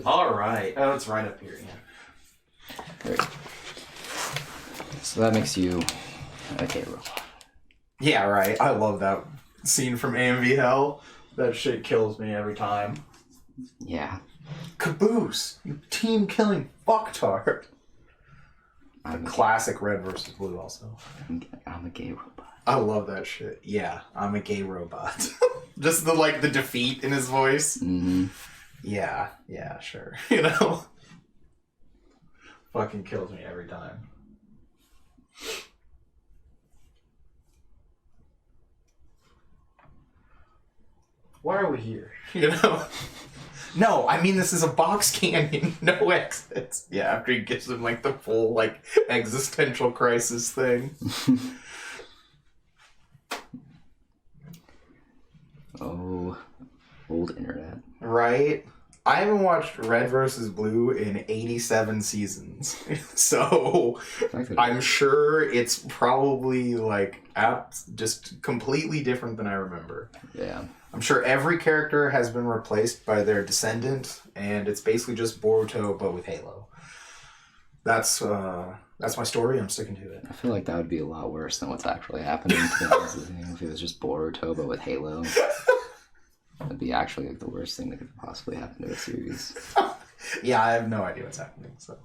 All right. Oh, it's right up here. Yeah. Great. So that makes you a K-robot. Yeah, right. I love that scene from AMV Hell. That shit kills me every time. Yeah. Caboose! You team-killing fucktard! The classic red versus blue, also. I'm a gay robot. I love that shit. Yeah, I'm a gay robot. Just the defeat in his voice. Mm-hmm. Yeah, sure. You know? Fucking kills me every time. Why are we here? You know? No, I mean, this is a box canyon. No exits. Yeah, after he gives him, the full, existential crisis thing. Oh, old internet. Right? I haven't watched Red versus Blue in 87 seasons. So, I'm sure it's probably, just completely different than I remember. Yeah. I'm sure every character has been replaced by their descendant, and it's basically just Boruto, but with Halo. That's my story. I'm sticking to it. I feel like that would be a lot worse than what's actually happening. If it was just Boruto, but with Halo. That'd be actually the worst thing that could possibly happen to a series. Yeah, I have no idea what's happening, so...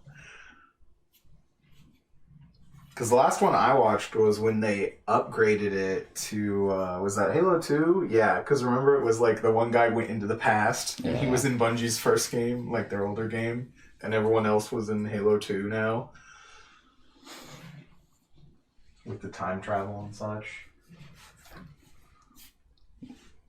Because the last one I watched was when they upgraded it to, was that Halo 2? Yeah, because remember it was the one guy went into the past, and he was in Bungie's first game, their older game, and everyone else was in Halo 2 now. With the time travel and such.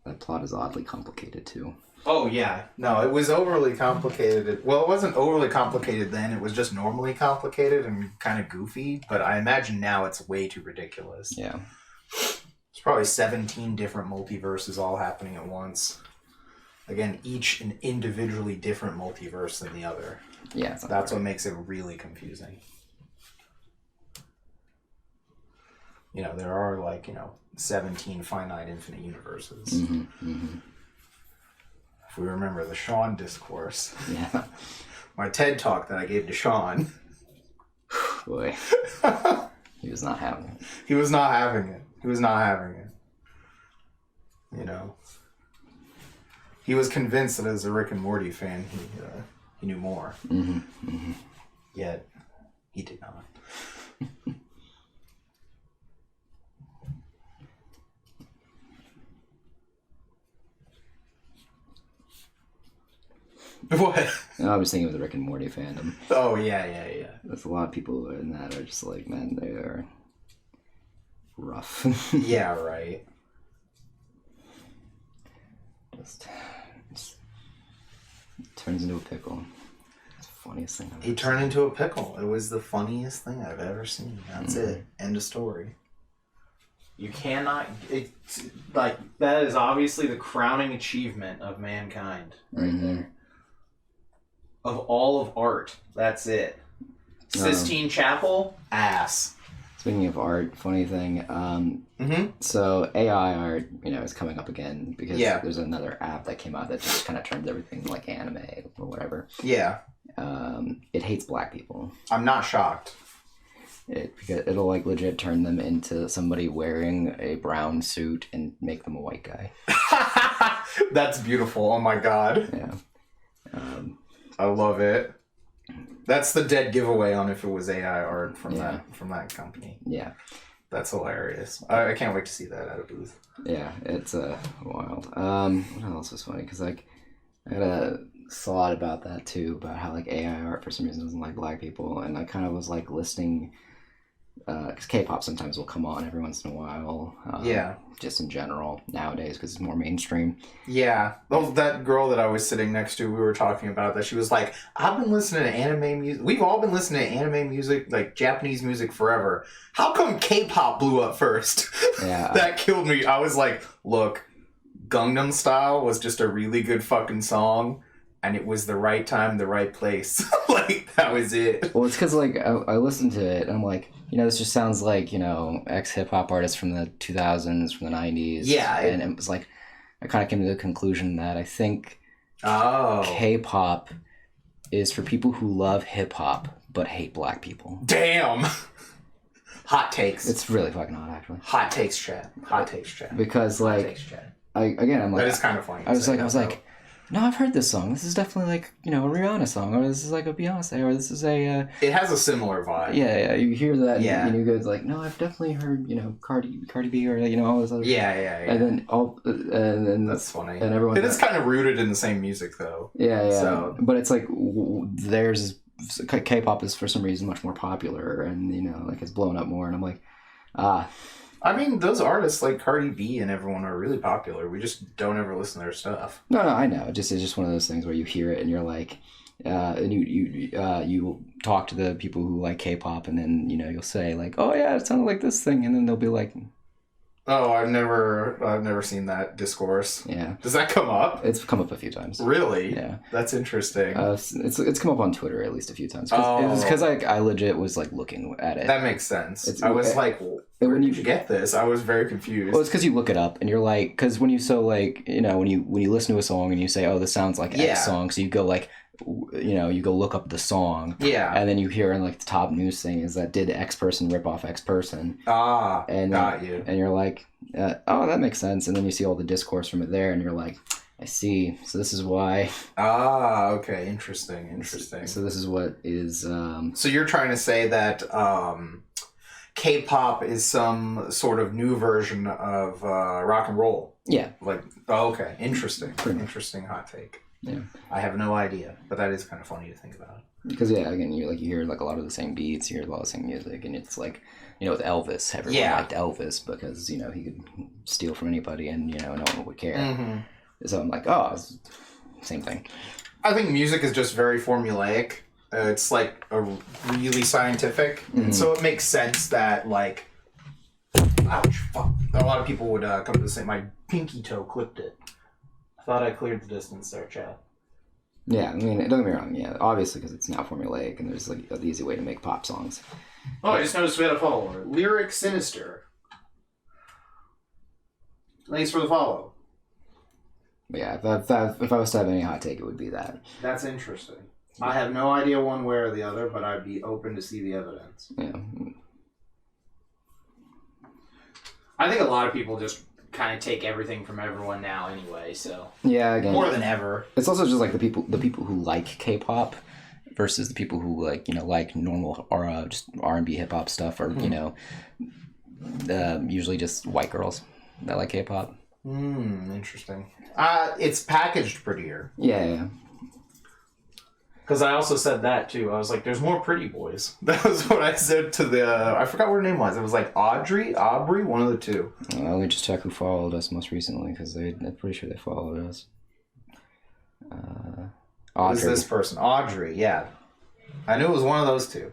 That plot is oddly complicated, too. Oh, yeah. No, it was overly complicated. Well, it wasn't overly complicated then. It was just normally complicated and kind of goofy. But I imagine now it's way too ridiculous. Yeah. There's probably 17 different multiverses all happening at once. Again, each an individually different multiverse than the other. Yeah. That's what makes it really confusing. There are 17 finite infinite universes. Mm-hmm, mm-hmm. If we remember the Sean discourse. Yeah. My TED talk that I gave to Sean. Boy. He was not having it. He was not having it. He was convinced that as a Rick and Morty fan, he knew more. Mm-hmm, mm-hmm. Yet, he did not. What? No, I was thinking of the Rick and Morty fandom. Oh, yeah. There's a lot of people in that are just man, they are rough. Yeah, right. Just turns into a pickle. It's the funniest thing He turned into a pickle. It was the funniest thing I've ever seen. That's it. End of story. You cannot... that is obviously the crowning achievement of mankind right there. Of all of art, that's it. Sistine Chapel, ass. Speaking of art, funny thing. So AI art, is coming up again because there's another app that came out that just kind of turns everything like anime or whatever. Yeah. It hates black people. I'm not shocked. Because it'll legit turn them into somebody wearing a brown suit and make them a white guy. That's beautiful. Oh my god. Yeah. I love it. That's the dead giveaway on if it was AI art from that company. Yeah. That's hilarious. I can't wait to see that at a booth. Yeah, it's wild. What else was funny? Because I had a thought about that too, about how AI art for some reason doesn't like black people, and I kind of was listing. Because K-pop sometimes will come on every once in a while. Just in general nowadays because it's more mainstream. Yeah. Well, that girl that I was sitting next to, we were talking about that. She was like, I've been listening to anime music. We've all been listening to anime music, Japanese music forever. How come K-pop blew up first? Yeah. That killed me. I was like, look, Gangnam Style was just a really good fucking song. And it was the right time, the right place. That was it. Well, it's because, I listened to it, and I'm like, this just sounds like, ex-hip-hop artists from the 2000s, from the 90s. Yeah. And it was I kind of came to the conclusion that I think K-pop is for people who love hip hop but hate black people. Damn. Hot takes. It's really fucking hot, actually. Hot takes, Chad. Hot takes, Chad. Because Hot like, takes, Chad. I'm like, That is kind of funny. I was like, no, I've heard this song. This is definitely like, a Rihanna song, or this is like a Beyonce, or this is a. It has a similar vibe. Yeah. You hear that, Yeah. and you go like, no, I've definitely heard, Cardi B, or all this other. Yeah. And then That's funny. And everyone. It is kind of rooted in the same music, though. Yeah. So, but it's like there's K-pop is for some reason much more popular, and like it's blown up more, and I'm like, I mean, those artists like Cardi B and everyone are really popular. We just don't ever listen to their stuff. No, I know. It's just one of those things where you hear it and you're like, and you talk to the people who like K-pop, and then you'll say like, oh yeah, it sounded like this thing, and then they'll be like, oh, I've never seen that discourse. Yeah. Does that come up? It's come up a few times. Really? Yeah. That's interesting. It's come up on Twitter at least a few times. Oh. It was because I legit was like looking at it. That makes sense. I was like, where did you get this? I was very confused. Well, it's because you look it up and you're like, because when you when you listen to a song and you say, oh, this sounds like X song, so you go like, you go look up the song. Yeah. And then you hear in like the top news thing is that did X person rip off X person. And got you. And you're like, oh, that makes sense. And then you see all the discourse from it there, and you're like, I see. So this is why. Okay. Interesting. So this is what is. So you're trying to say that K-pop is some sort of new version of rock and roll. Yeah. Like, okay. Interesting hot take. Yeah. I have no idea, but that is kind of funny to think about. Because again, you hear like a lot of the same beats, you hear a lot of the same music, and it's like, with Elvis, everyone liked Elvis because he could steal from anybody, and no one would care. Mm-hmm. So I'm like, oh, it's same thing. I think music is just very formulaic. It's like a really scientific, and so it makes sense that like, ouch, fuck. A lot of people would come to the same. My pinky toe clipped it. I thought I cleared the distance there, Chad. Yeah, I mean, don't get me wrong. Yeah, obviously because it's now formulaic, and there's like an easy way to make pop songs. Oh, I just noticed we had a follower. Lyric Sinister. Thanks for the follow. But yeah, if I was to have any hot take, it would be that. That's interesting. I have no idea one way or the other, but I'd be open to see the evidence. Yeah. I think a lot of people just kind of take everything from everyone now anyway, so. Yeah, again. More than ever. It's also just like the people who like K-pop versus the people who like normal or just R&B hip hop stuff, or usually just white girls that like K-pop. Interesting. It's packaged prettier. Yeah. Because I also said that too. I was like, "There's more pretty boys." That was what I said to the. I forgot what her name was. It was like Aubrey, one of the two. Let me just check who followed us most recently, because I'm pretty sure they followed us. Audrey. Who's this person? Audrey. Yeah, I knew it was one of those two.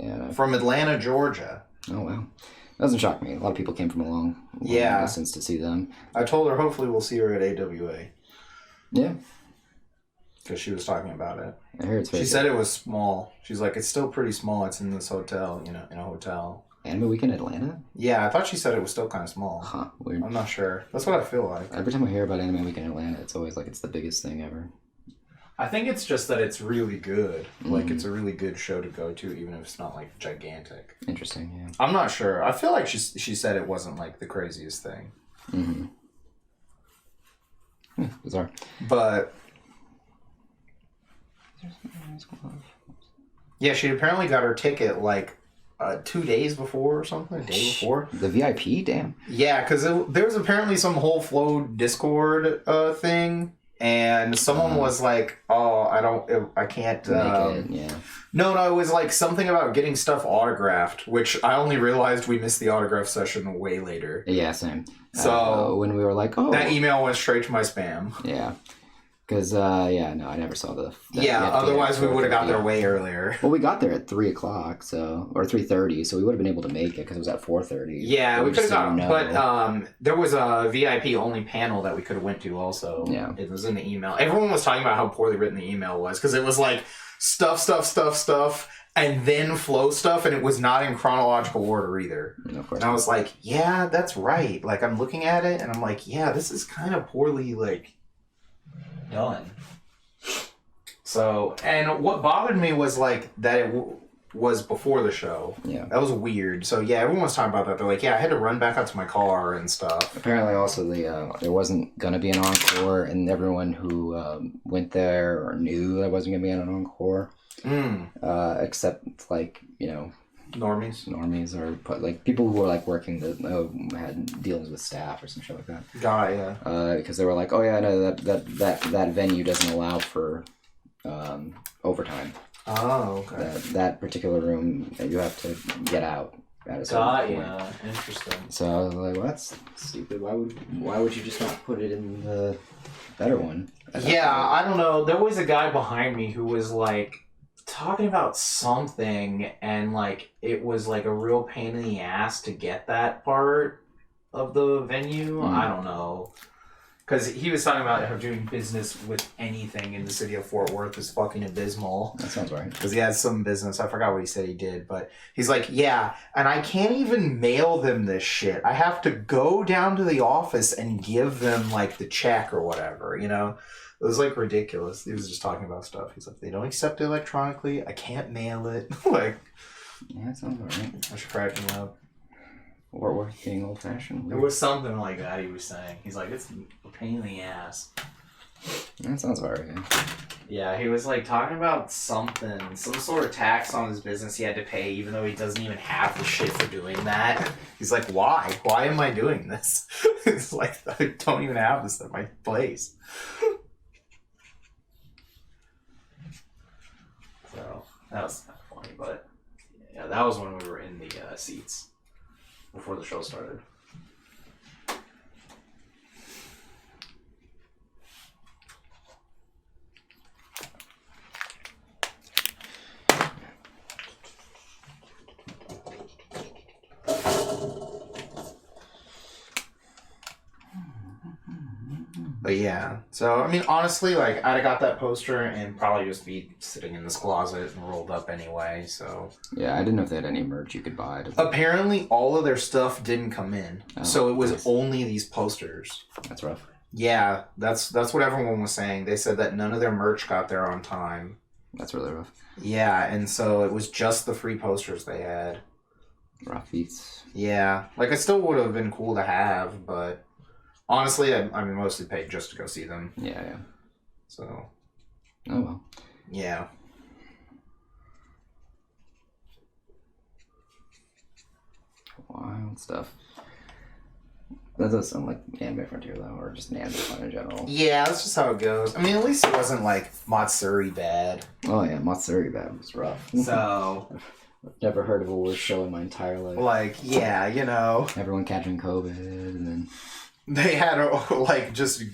Yeah. From Atlanta, Georgia. Oh wow. Doesn't shock me. A lot of people came from a long distance to see them. I told her hopefully we'll see her at AWA. Yeah. Because she was talking about it. I heard it's very She said it was small. She's like, it's still pretty small. It's in this hotel, in a hotel. Anime Week in Atlanta? Yeah, I thought she said it was still kind of small. Huh, weird. I'm not sure. That's what I feel like. Every time I hear about Anime Week in Atlanta, it's always like it's the biggest thing ever. I think it's just that it's really good. Like, it's a really good show to go to, even if it's not, like, gigantic. Interesting, yeah. I'm not sure. I feel like she said it wasn't, like, the craziest thing. Bizarre. But... yeah, she apparently got her ticket, like, 2 days before or something, a day before. The VIP? Damn. Yeah, because there was apparently some whole Flow Discord thing, and someone was like, "Oh, I can't make it." Yeah. No, it was like something about getting stuff autographed, which I only realized we missed the autograph session way later. Yeah, same. So when we were like, "Oh," that email went straight to my spam. Yeah. Because, I never saw the... otherwise we would have got there way earlier. Well, we got there at 3 o'clock, or 3:30, so we would have been able to make it because it was at 4:30. Yeah, we could have gotten... But there was a VIP-only panel that we could have went to also. Yeah. It was in the email. Everyone was talking about how poorly written the email was, because it was like stuff, and then flow stuff, and it was not in chronological order either. Of course. And I was like, yeah, that's right. Like, I'm looking at it, and I'm like, yeah, this is kind of poorly, like... done. So, and what bothered me was like that it was before the show. Yeah. That was weird. So yeah, everyone was talking about that. They're like, yeah, I had to run back out to my car and stuff. Apparently, also there wasn't gonna be an encore, and everyone who went there or knew there wasn't gonna be an encore, except like normies or like people who were like working that had dealings with staff or some shit like that. Because they were like, oh yeah, no, that venue doesn't allow for overtime. Oh, okay. That particular room, you have to get out at a certain point. Interesting. So I was like, well, that's stupid. Why would you just not put it in the better one? Yeah, I don't know. There was a guy behind me who was like talking about something, and like it was like a real pain in the ass to get that part of the venue. I don't know. Because he was talking about how doing business with anything in the city of Fort Worth is fucking abysmal. That sounds right. Because he has some business. I forgot what he said he did. But he's like, yeah, and I can't even mail them this shit. I have to go down to the office and give them, like, the check or whatever, you know? It was, like, ridiculous. He was just talking about stuff. He's like, they don't accept it electronically. I can't mail it. Like, yeah, that sounds alright. I should crack him up. Fort Worth being old-fashioned. It was something like that he was saying. He's like, it's a pain in the ass. That sounds alright. Yeah, he was like talking about something, some sort of tax on his business he had to pay, even though he doesn't even have the shit for doing that. He's like, why? Why am I doing this? It's like, I don't even have this at my place. So, that was kind of funny, but yeah, that was when we were in the seats before the show started. But yeah, so I mean, honestly, like I'd have got that poster and probably just be sitting in this closet and rolled up anyway. So yeah, I didn't know if they had any merch you could buy. Apparently, all of their stuff didn't come in, so it was only these posters. That's rough. Yeah, that's what everyone was saying. They said that none of their merch got there on time. That's really rough. Yeah, and so it was just the free posters they had. Rough beats. Yeah, like it still would have been cool to have, but. Honestly, I mostly paid just to go see them. Yeah. So. Oh, well. Yeah. Wild stuff. That does sound like Anime Frontier, though, or just anime fun in general. Yeah, that's just how it goes. I mean, at least it wasn't, like, Matsuri bad. Oh, yeah, Matsuri bad was rough. So... I've never heard of a worse show in my entire life. Like, yeah, you know... Everyone catching COVID, and then... They had, like, just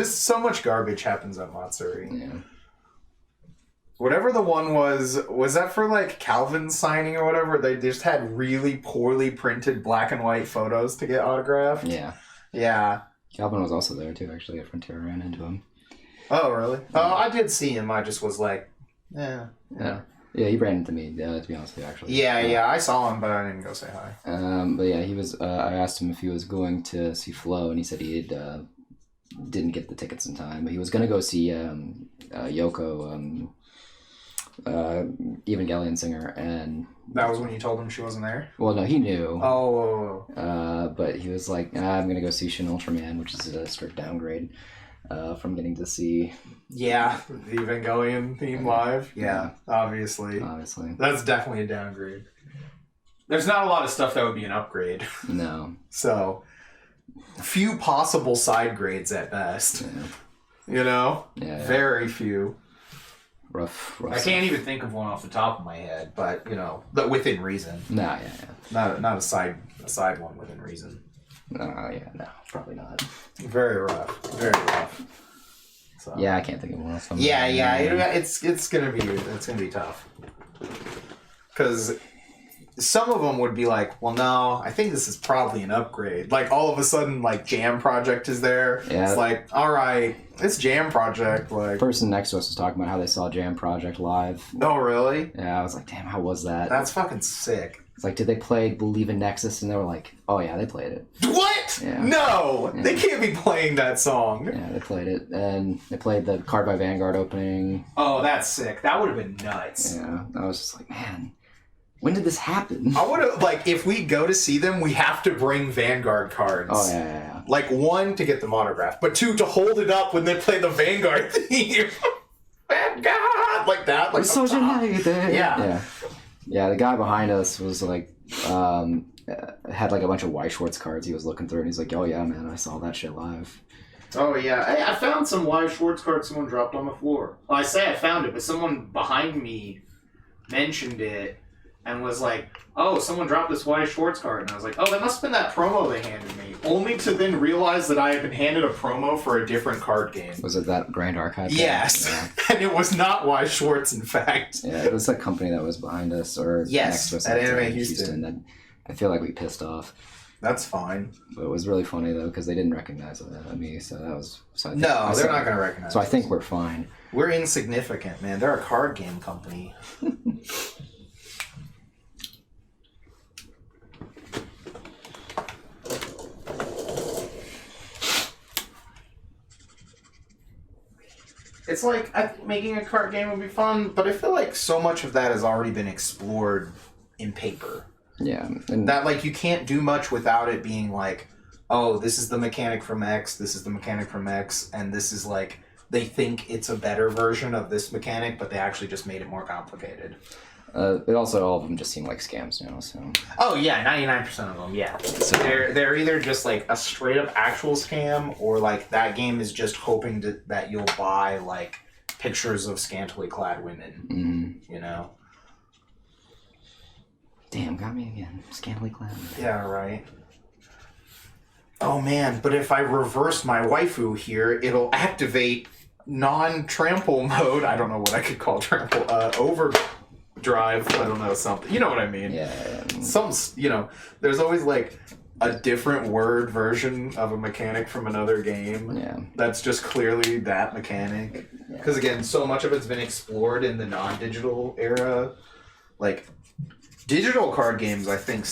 so much garbage happens at Matsuri. Yeah. Whatever the one was that for, like, Calvin's signing or whatever? They just had really poorly printed black and white photos to get autographed? Yeah. Yeah. Calvin was also there, too, actually, at Frontier. Ran into him. Oh, really? Oh, I did see him. I just was like, yeah. Yeah, he ran into me, to be honest with you, actually. Yeah, I saw him, but I didn't go say hi. But yeah, he was, I asked him if he was going to see Flo, and he said he didn't get the tickets in time, but he was going to go see Yoko, Evangelion singer, and... That was when you told him she wasn't there? Well, no, he knew. Oh. But he was like, I'm going to go see Shin Ultraman, which is a strict downgrade from getting to see... Yeah, the Evangelion theme live. Yeah, obviously. That's definitely a downgrade. There's not a lot of stuff that would be an upgrade. No. So, few possible side grades at best. Yeah. You know? Yeah. Very few. Rough I can't even think of one off the top of my head, but, you know, but within reason. Nah, yeah. Not a side one within reason. No, probably not. Very rough. Very rough. So. Yeah, I can't think of one else. It's gonna be tough. Because some of them would be like, well, no, I think this is probably an upgrade. Like all of a sudden, like Jam Project is there. Yeah. It's like, all right, it's Jam Project. Like, the person next to us was talking about how they saw Jam Project live. Oh, really? Yeah, I was like, damn, how was that? That's fucking sick. It's like, did they play Believe in Nexus? And they were like, oh yeah, they played it. What? Yeah. No! Yeah. They can't be playing that song. Yeah, they played it. And they played the Card by Vanguard opening. Oh, that's sick. That would have been nuts. Yeah, I was just like, man, when did this happen? I would have, like, if we go to see them, we have to bring Vanguard cards. Oh, yeah. Like, 1, to get them autographed, but 2, to hold it up when they play the Vanguard theme. Vanguard! Like that. Like, so united. Yeah. Yeah, the guy behind us was like, had like a bunch of White Schwartz cards he was looking through, and he's like, oh yeah, man, I saw that shit live. Oh, yeah. I found some Wyatt Schwartz cards someone dropped on the floor. Well, I say I found it, but someone behind me mentioned it and was like, oh, someone dropped this Wyatt Schwartz card. And I was like, oh, that must have been that promo they handed me. Only to then realize that I had been handed a promo for a different card game. Was it that Grand Archive game? Yes. Yeah. And it was not Wyatt Schwartz, in fact. Yeah, it was a company that was behind us, or yes, next to us at Anime Houston. That I feel like we pissed off. That's fine. But it was really funny, though, because they didn't recognize me, so that was... So they're not going to recognize So I think we're fine. We're insignificant, man. They're a card game company. It's like, I think making a card game would be fun, but I feel like so much of that has already been explored in paper. Yeah. And that, like, you can't do much without it being like, oh, this is the mechanic from X, this is the mechanic from X, and this is like, they think it's a better version of this mechanic, but they actually just made it more complicated. It also, all of them just seem like scams now, so... Oh, yeah, 99% of them, yeah. So they're either just, like, a straight-up actual scam, or, like, that game is just hoping that you'll buy, like, pictures of scantily clad women, you know? Damn, got me again. Scantily clad. Yeah, right. Oh, man, but if I reverse my waifu here, it'll activate non-trample mode. I don't know what I could call trample. Overdrive. I don't know, something. You know what I mean? Yeah. Some, you know, there's always, like, a different word version of a mechanic from another game. Yeah. That's just clearly that mechanic. Because, again, so much of it's been explored in the non-digital era. Like, digital card games, I think,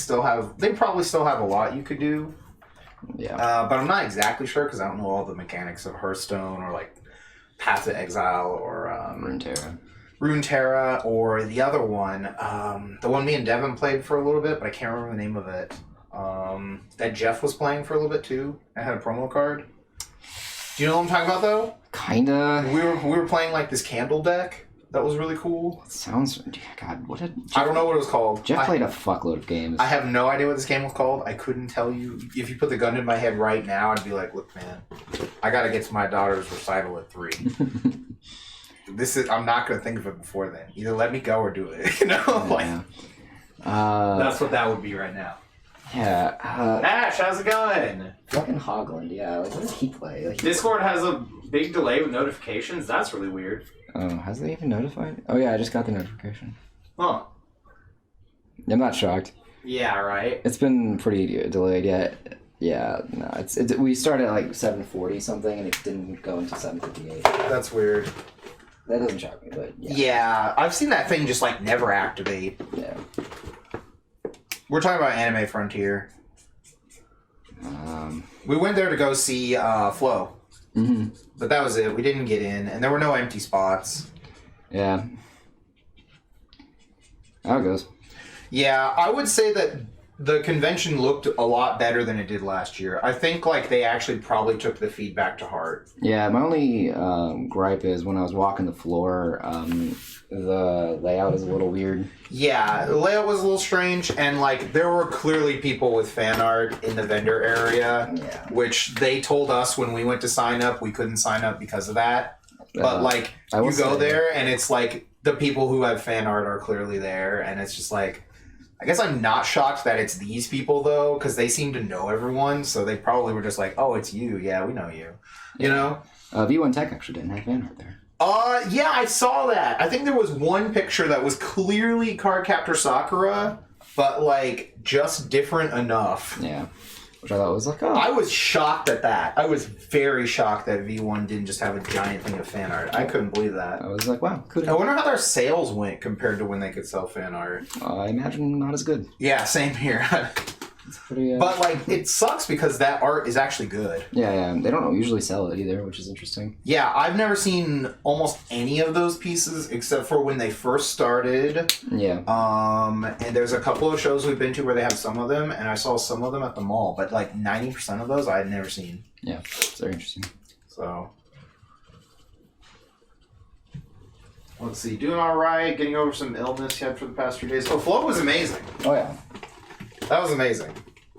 they probably still have a lot you could do. Yeah. But I'm not exactly sure because I don't know all the mechanics of Hearthstone or, like, Path to Exile or Runeterra or the other one. The one me and Devin played for a little bit, but I can't remember the name of it. That Jeff was playing for a little bit too. I had a promo card. Do you know what I'm talking about though? Kinda. We were playing like this candle deck. That was really cool. It sounds... God, what did... I don't know what it was called. Jeff played a fuckload of games. I have no idea what this game was called. I couldn't tell you. If you put the gun in my head right now, I'd be like, look, man, I gotta get to my daughter's recital at 3. I'm not gonna think of it before then. Either let me go or do it. You know? Yeah. That's what that would be right now. Yeah. Ash, how's it going? Fucking Hogland, yeah. Like, what does he play? Like, Discord has a big delay with notifications. That's really weird. Oh, has they even notified? Oh yeah, I just got the notification. Huh. I'm not shocked. Yeah, right. It's been pretty delayed yet. Yeah, no, it's we started at like 7:40 something, and it didn't go until 7:58. That's weird. That doesn't shock me, but yeah. Yeah, I've seen that thing just like never activate. Yeah. We're talking about Anime Frontier. We went there to go see Flo. Mm-hmm. But that was it. We didn't get in, and there were no empty spots. Yeah. How it goes. Yeah, I would say that the convention looked a lot better than it did last year. I think like they actually probably took the feedback to heart. Yeah, my only gripe is when I was walking the floor, the layout is a little weird. Yeah, the layout was a little strange, and like there were clearly people with fan art in the vendor area, which they told us when we went to sign up, we couldn't sign up because of that. But like you go there, and it's like the people who have fan art are clearly there, and it's just like, I guess I'm not shocked that it's these people though, because they seem to know everyone, so they probably were just like, oh, it's you, yeah, we know you, you know. V1 Tech actually didn't have fan art there. Yeah, I saw that. I think there was one picture that was clearly Cardcaptor Sakura, but like just different enough. Yeah. which I thought was like, oh. I was shocked at that. I was very shocked that V1 didn't just have a giant thing of fan art. I couldn't believe that. I was like, wow, could I wonder how their sales went compared to when they could sell fan art. I imagine not as good. Yeah, same here. It's pretty, but like, it sucks because that art is actually good. Yeah, they don't usually sell it either, which is interesting. Yeah, I've never seen almost any of those pieces except for when they first started. Yeah. And there's a couple of shows we've been to where they have some of them, and I saw some of them at the mall, but like 90% of those I had never seen. Yeah, it's very interesting. So, let's see, doing all right, getting over some illness you had for the past few days. Oh, Flow was amazing. Oh yeah. That was amazing.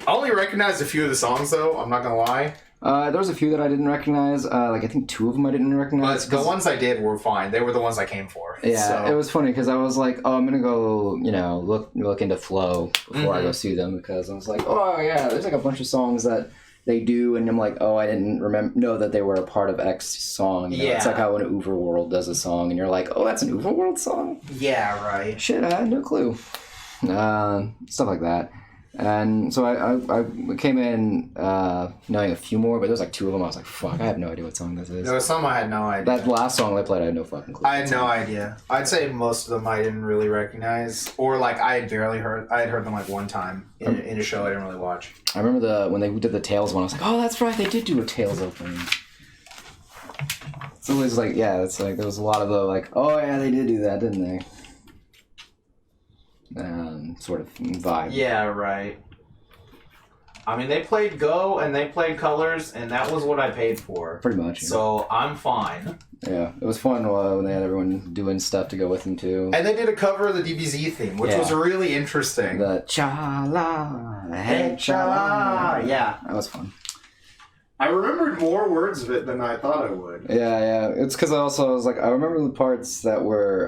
I only recognized a few of the songs, though. I'm not gonna lie. There was a few that I didn't recognize. Like I think 2 of them I didn't recognize. But the ones I did were fine. They were the ones I came for. Yeah, so. It was funny because I was like, oh, I'm gonna go, look into Flow before I go see them, because I was like, oh yeah, there's like a bunch of songs that they do, and I'm like, oh, I didn't know that they were a part of X song. Yeah. It's like how when Uberworld does a song, and you're like, oh, that's an Uberworld song? Yeah, right. Shit, I had no clue. Stuff like that. And so I came in knowing a few more, but there's like 2 of them. I was like, fuck, I have no idea what song this is. There was some I had no idea. That last song they played, I had no fucking clue. I had no idea. I'd say most of them I didn't really recognize, or like I had heard them like one time in a show I didn't really watch. I remember when they did the Tails one, I was like, oh, that's right, they did do a Tails opening. So it was like, yeah, it's like there was a lot of the like, oh yeah, they did do that, didn't they? Sort of vibe. Yeah, right. I mean, they played Go and they played Colors, and that was what I paid for. Pretty much. Yeah. So I'm fine. Yeah, it was fun when they had everyone doing stuff to go with them too. And they did a cover of the DBZ theme, which was really interesting. The cha-la, hey cha-la. Yeah. That was fun. I remembered more words of it than I thought I would. Yeah. It's because I was like, I remember the parts that were,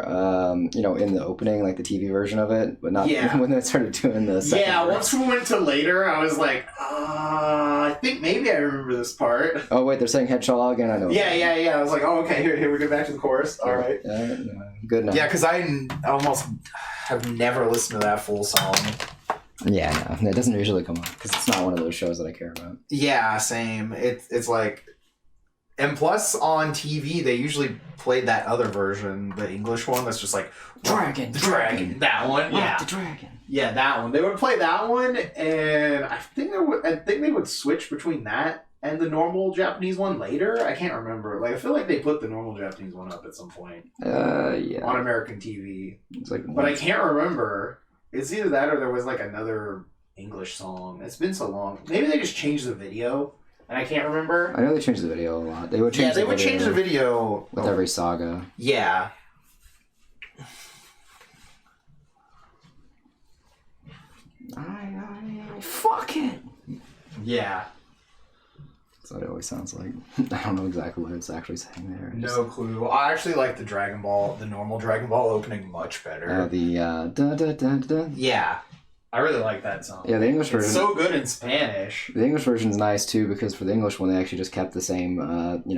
in the opening, like the TV version of it, but not when they started doing the second verse. Once we went to later, I was like, I think maybe I remember this part. Oh, wait, they're saying Headshot again? I know. Yeah. I was like, oh, okay, here we go back to the chorus. All right. Good enough. Yeah, because I almost have never listened to that full song. Yeah, no, it doesn't usually come up because it's not one of those shows that I care about. Yeah, same. It's like, and plus on TV they usually played that other version, the English one that's just like Dragon, that one. Yeah, the dragon. Yeah, that one. They would play that one, and I think they would switch between that and the normal Japanese one later. I can't remember. Like I feel like they put the normal Japanese one up at some point. Yeah. On American TV. It's like, but I can't remember. It's either that or there was like another English song. It's been so long. Maybe they just changed the video, and I can't remember. I know they changed the video a lot. They would change. Yeah, they would change the video with every saga. Yeah. I fuck it. Yeah. That's what it always sounds like. I don't know exactly what it's actually saying there. No clue. I actually like the normal Dragon Ball opening much better. Da. Yeah. I really like that song. Yeah, the English version. It's so good in Spanish. The English version's nice too, because for the English one they actually just kept the same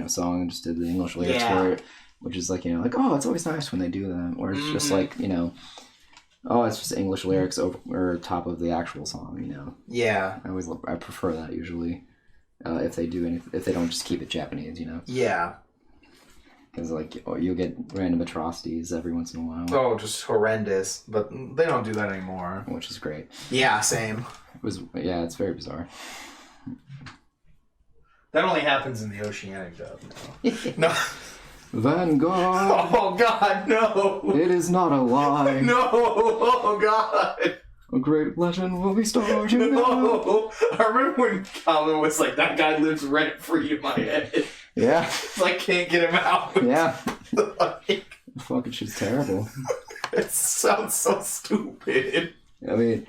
song and just did the English lyrics for it. Which is like, oh, it's always nice when they do that. Or it's just like, oh, it's just English lyrics over top of the actual song, Yeah. I prefer that usually. If they don't just keep it Japanese, Yeah. Because you'll get random atrocities every once in a while. Oh, just horrendous. But they don't do that anymore. Which is great. Yeah, same. It's very bizarre. That only happens in the Oceanic dub. No. Vanguard. Oh God, no. It is not a lie. No. Oh God. A great legend will be starting now. I remember when Kama was like, that guy lives rent-free in my head. Yeah. It's like, can't get him out. Yeah. Fucking shit's terrible. It sounds so stupid. I mean,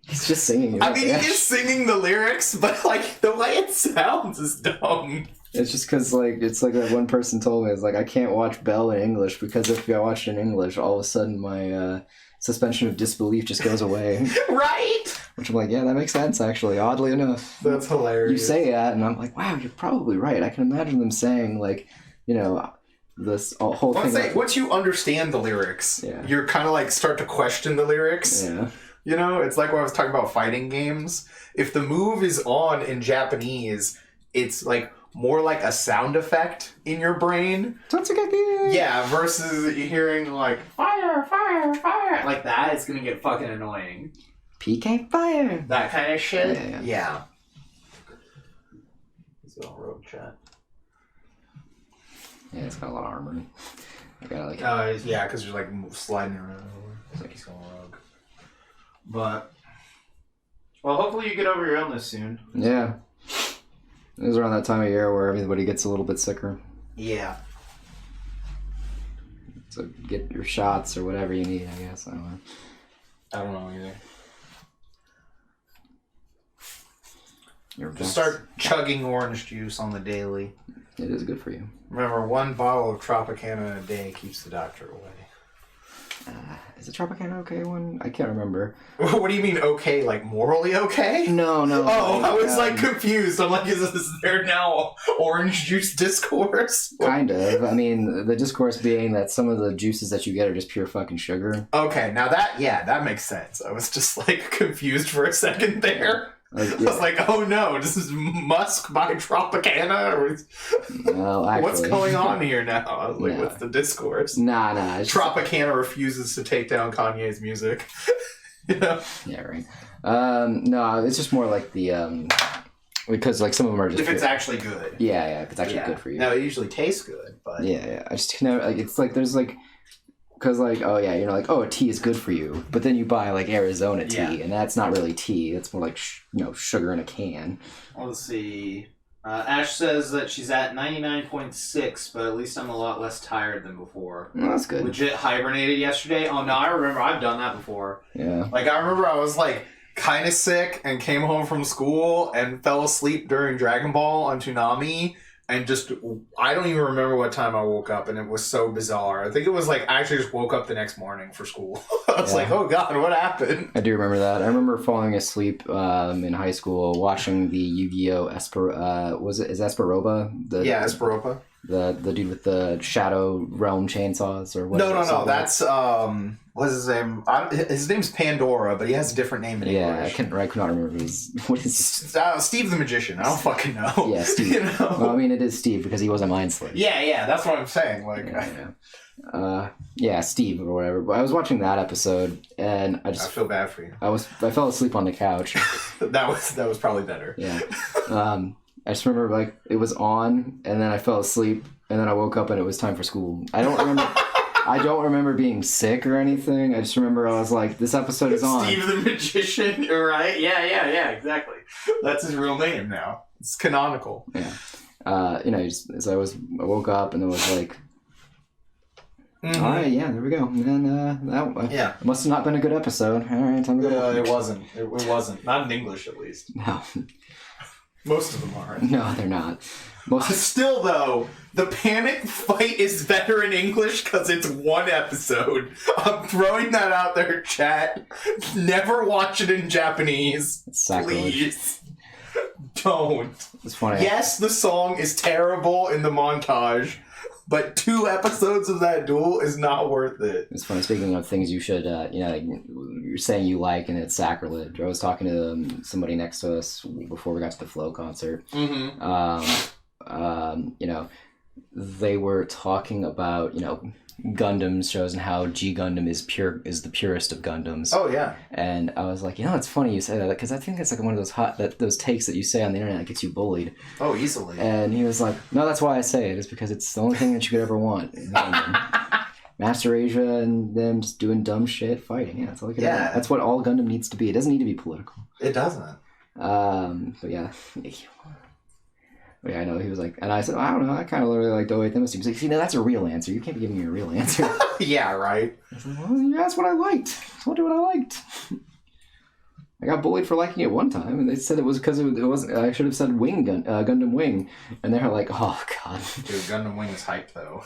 he's just singing. He is singing the lyrics, but like, the way it sounds is dumb. It's just because, it's like that one person told me, it's like, I can't watch Belle in English because if I watch it in English, all of a sudden my, suspension of disbelief just goes away. Right! Which I'm like, yeah, that makes sense, actually, oddly enough. That's hilarious. You say that, and I'm like, wow, you're probably right. I can imagine them saying, this whole thing. Once you understand the lyrics, you're kind of start to question the lyrics. Yeah. You know, it's like when I was talking about fighting games. If the move is on in Japanese, it's like more like a sound effect in your brain. Yeah, versus hearing like fire, fire, fire. Like that, it's gonna get fucking annoying. PK fire. That kind of shit. Yeah. Let's go on rogue chat. Yeah, it's got a lot of armor. I gotta like. Yeah, because you're like sliding around. It's like he's going rogue. But well, hopefully you get over your illness soon. Yeah. It was around that time of year where everybody gets a little bit sicker. Yeah. So get your shots or whatever you need, I guess. I don't know either. Just Just start chugging orange juice on the daily. It is good for you. Remember, 1 bottle of Tropicana a day keeps the doctor away. Is it Tropicana okay one? I can't remember. What do you mean okay? Like morally okay? No. Oh, I was like confused. I'm like, is there now orange juice discourse? Kind of. I mean, the discourse being that some of the juices that you get are just pure fucking sugar. Okay, now that makes sense. I was just like confused for a second there. I was like, oh no, this is Musk by Tropicana? Well, actually, what's going on here now? I was like, what's the discourse? Nah. Tropicana refuses to take down Kanye's music. You know? Yeah, right. No, it's just more like the, because like some of them are just... If it's actually good. Yeah, if it's actually good for you. No, it usually tastes good, but... Yeah, I just never, like, it's like, there's like... Because, like, oh, yeah, you're like, oh, tea is good for you. But then you buy, like, Arizona tea, and that's not really tea. It's more like, sugar in a can. Well, let's see. Ash says that she's at 99.6, but at least I'm a lot less tired than before. Well, that's good. Legit hibernated yesterday. Oh, no, I remember. I've done that before. Yeah. Like, I remember I was, like, kind of sick and came home from school and fell asleep during Dragon Ball on Toonami. And just, I don't even remember what time I woke up, and it was so bizarre. I think it was like, I actually just woke up the next morning for school. I was like, oh god, what happened? I do remember that. I remember falling asleep in high school watching the Yu-Gi-Oh! Is Esperoba? Esperoba. The dude with the Shadow Realm chainsaws, or what? No, that's, what's his name? His name's Pandora, but he has a different name in English. Yeah, I could not remember what is Steve the Magician. I don't fucking know. Yeah, Steve. You know? Well, I mean, it is Steve because he was a Mind Slayer. Yeah, that's what I'm saying. Like, Steve or whatever. But I was watching that episode, and I feel bad for you. I fell asleep on the couch. that was probably better. Yeah. I just remember, like, it was on, and then I fell asleep, and then I woke up, and it was time for school. I don't remember being sick or anything. I just remember I was like, this episode is on. Steve the Magician, right? Yeah, exactly. That's his real name now. It's canonical. Yeah. I woke up, and it was like, all right, yeah, there we go. And then that must have not been a good episode. All right, time to go. It wasn't. It wasn't. Not in English, at least. No. Most of them aren't. No, they're not. Still, though, the panic fight is better in English because it's one episode. I'm throwing that out there, chat. Never watch it in Japanese. It's sacrilege. Please. Don't. It's funny. Yes, the song is terrible in the montage, but 2 episodes of that duel is not worth it. It's funny. Speaking of things you should, you're saying you like and it's sacrilege. I was talking to somebody next to us before we got to the Flow concert. They were talking about, Gundam shows and how G Gundam is the purest of Gundams. Oh yeah. And I was like, it's funny you say that because I think it's like one of those takes that you say on the internet that gets you bullied. Oh, easily. And he was like, no, that's why I say it. It's because it's the only thing that you could ever want. Master Asia and them just doing dumb shit, fighting. Yeah, that's all. That's what all Gundam needs to be. It doesn't need to be political. It doesn't. But yeah. Yeah, I know. He was like, and I said, I don't know. I kind of really like the way them. He was like, see, now that's a real answer. You can't be giving me a real answer. Yeah, right. I said, well, yeah, that's what I liked. I told you what I liked. I got bullied for liking it one time, and they said it was because it wasn't. I should have said Gundam Wing, and they're like, oh god. Dude, Gundam Wing is hype though.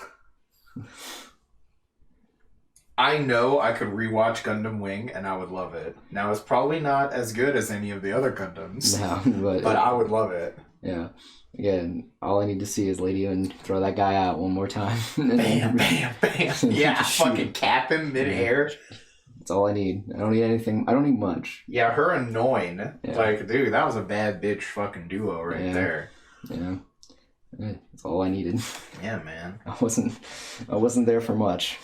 I know I could rewatch Gundam Wing and I would love it. Now it's probably not as good as any of the other Gundams. No, but I would love it. Yeah. Again, all I need to see is Lady and throw that guy out one more time. Bam, bam, bam. Yeah, fucking cap him mid-air. That's all I need. I don't need anything. I don't need much. Yeah, her annoying. Yeah. Like, dude, that was a bad bitch fucking duo right there. Yeah. That's all I needed. Yeah, man. I wasn't there for much.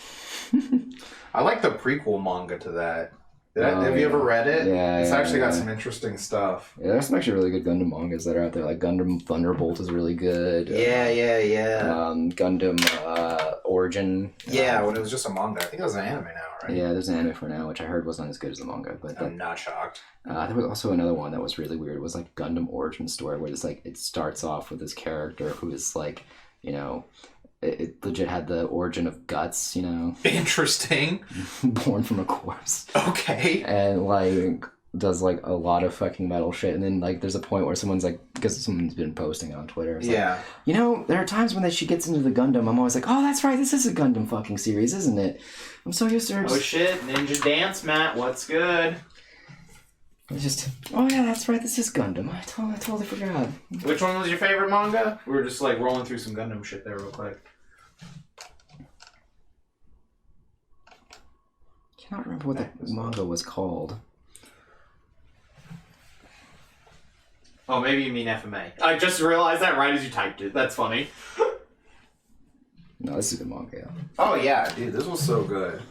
I like the prequel manga to that. Have you ever read it? Yeah, it's actually got some interesting stuff. Yeah, there's some actually really good Gundam mangas that are out there. Like Gundam Thunderbolt is really good. Yeah. Gundam Origin. Yeah, when it was just a manga. I think it was an anime now, right? Yeah, there's an anime for now, which I heard wasn't as good as the manga. But I'm not shocked. there was also another one that was really weird. It was like Gundam Origin Story, where it's like it starts off with this character who is like, it legit had the origin of guts, Interesting. born from a corpse. Okay. And like does like a lot of fucking metal shit, and then like there's a point where someone's like, because someone's been posting on Twitter, it's like, there are times when she gets into the Gundam, I'm always like, oh, that's right, this is a Gundam fucking series, isn't it? I'm so used to her. Oh shit, Ninja Dance, Matt, what's good? It's just, oh yeah, that's right, this is Gundam. I totally forgot. Which one was your favorite manga? We were just like rolling through some Gundam shit there real quick. I can't remember what the manga was called. Oh, maybe you mean FMA. I just realized that right as you typed it. That's funny. No, this is the manga. Yeah. Oh yeah, dude, this was so good.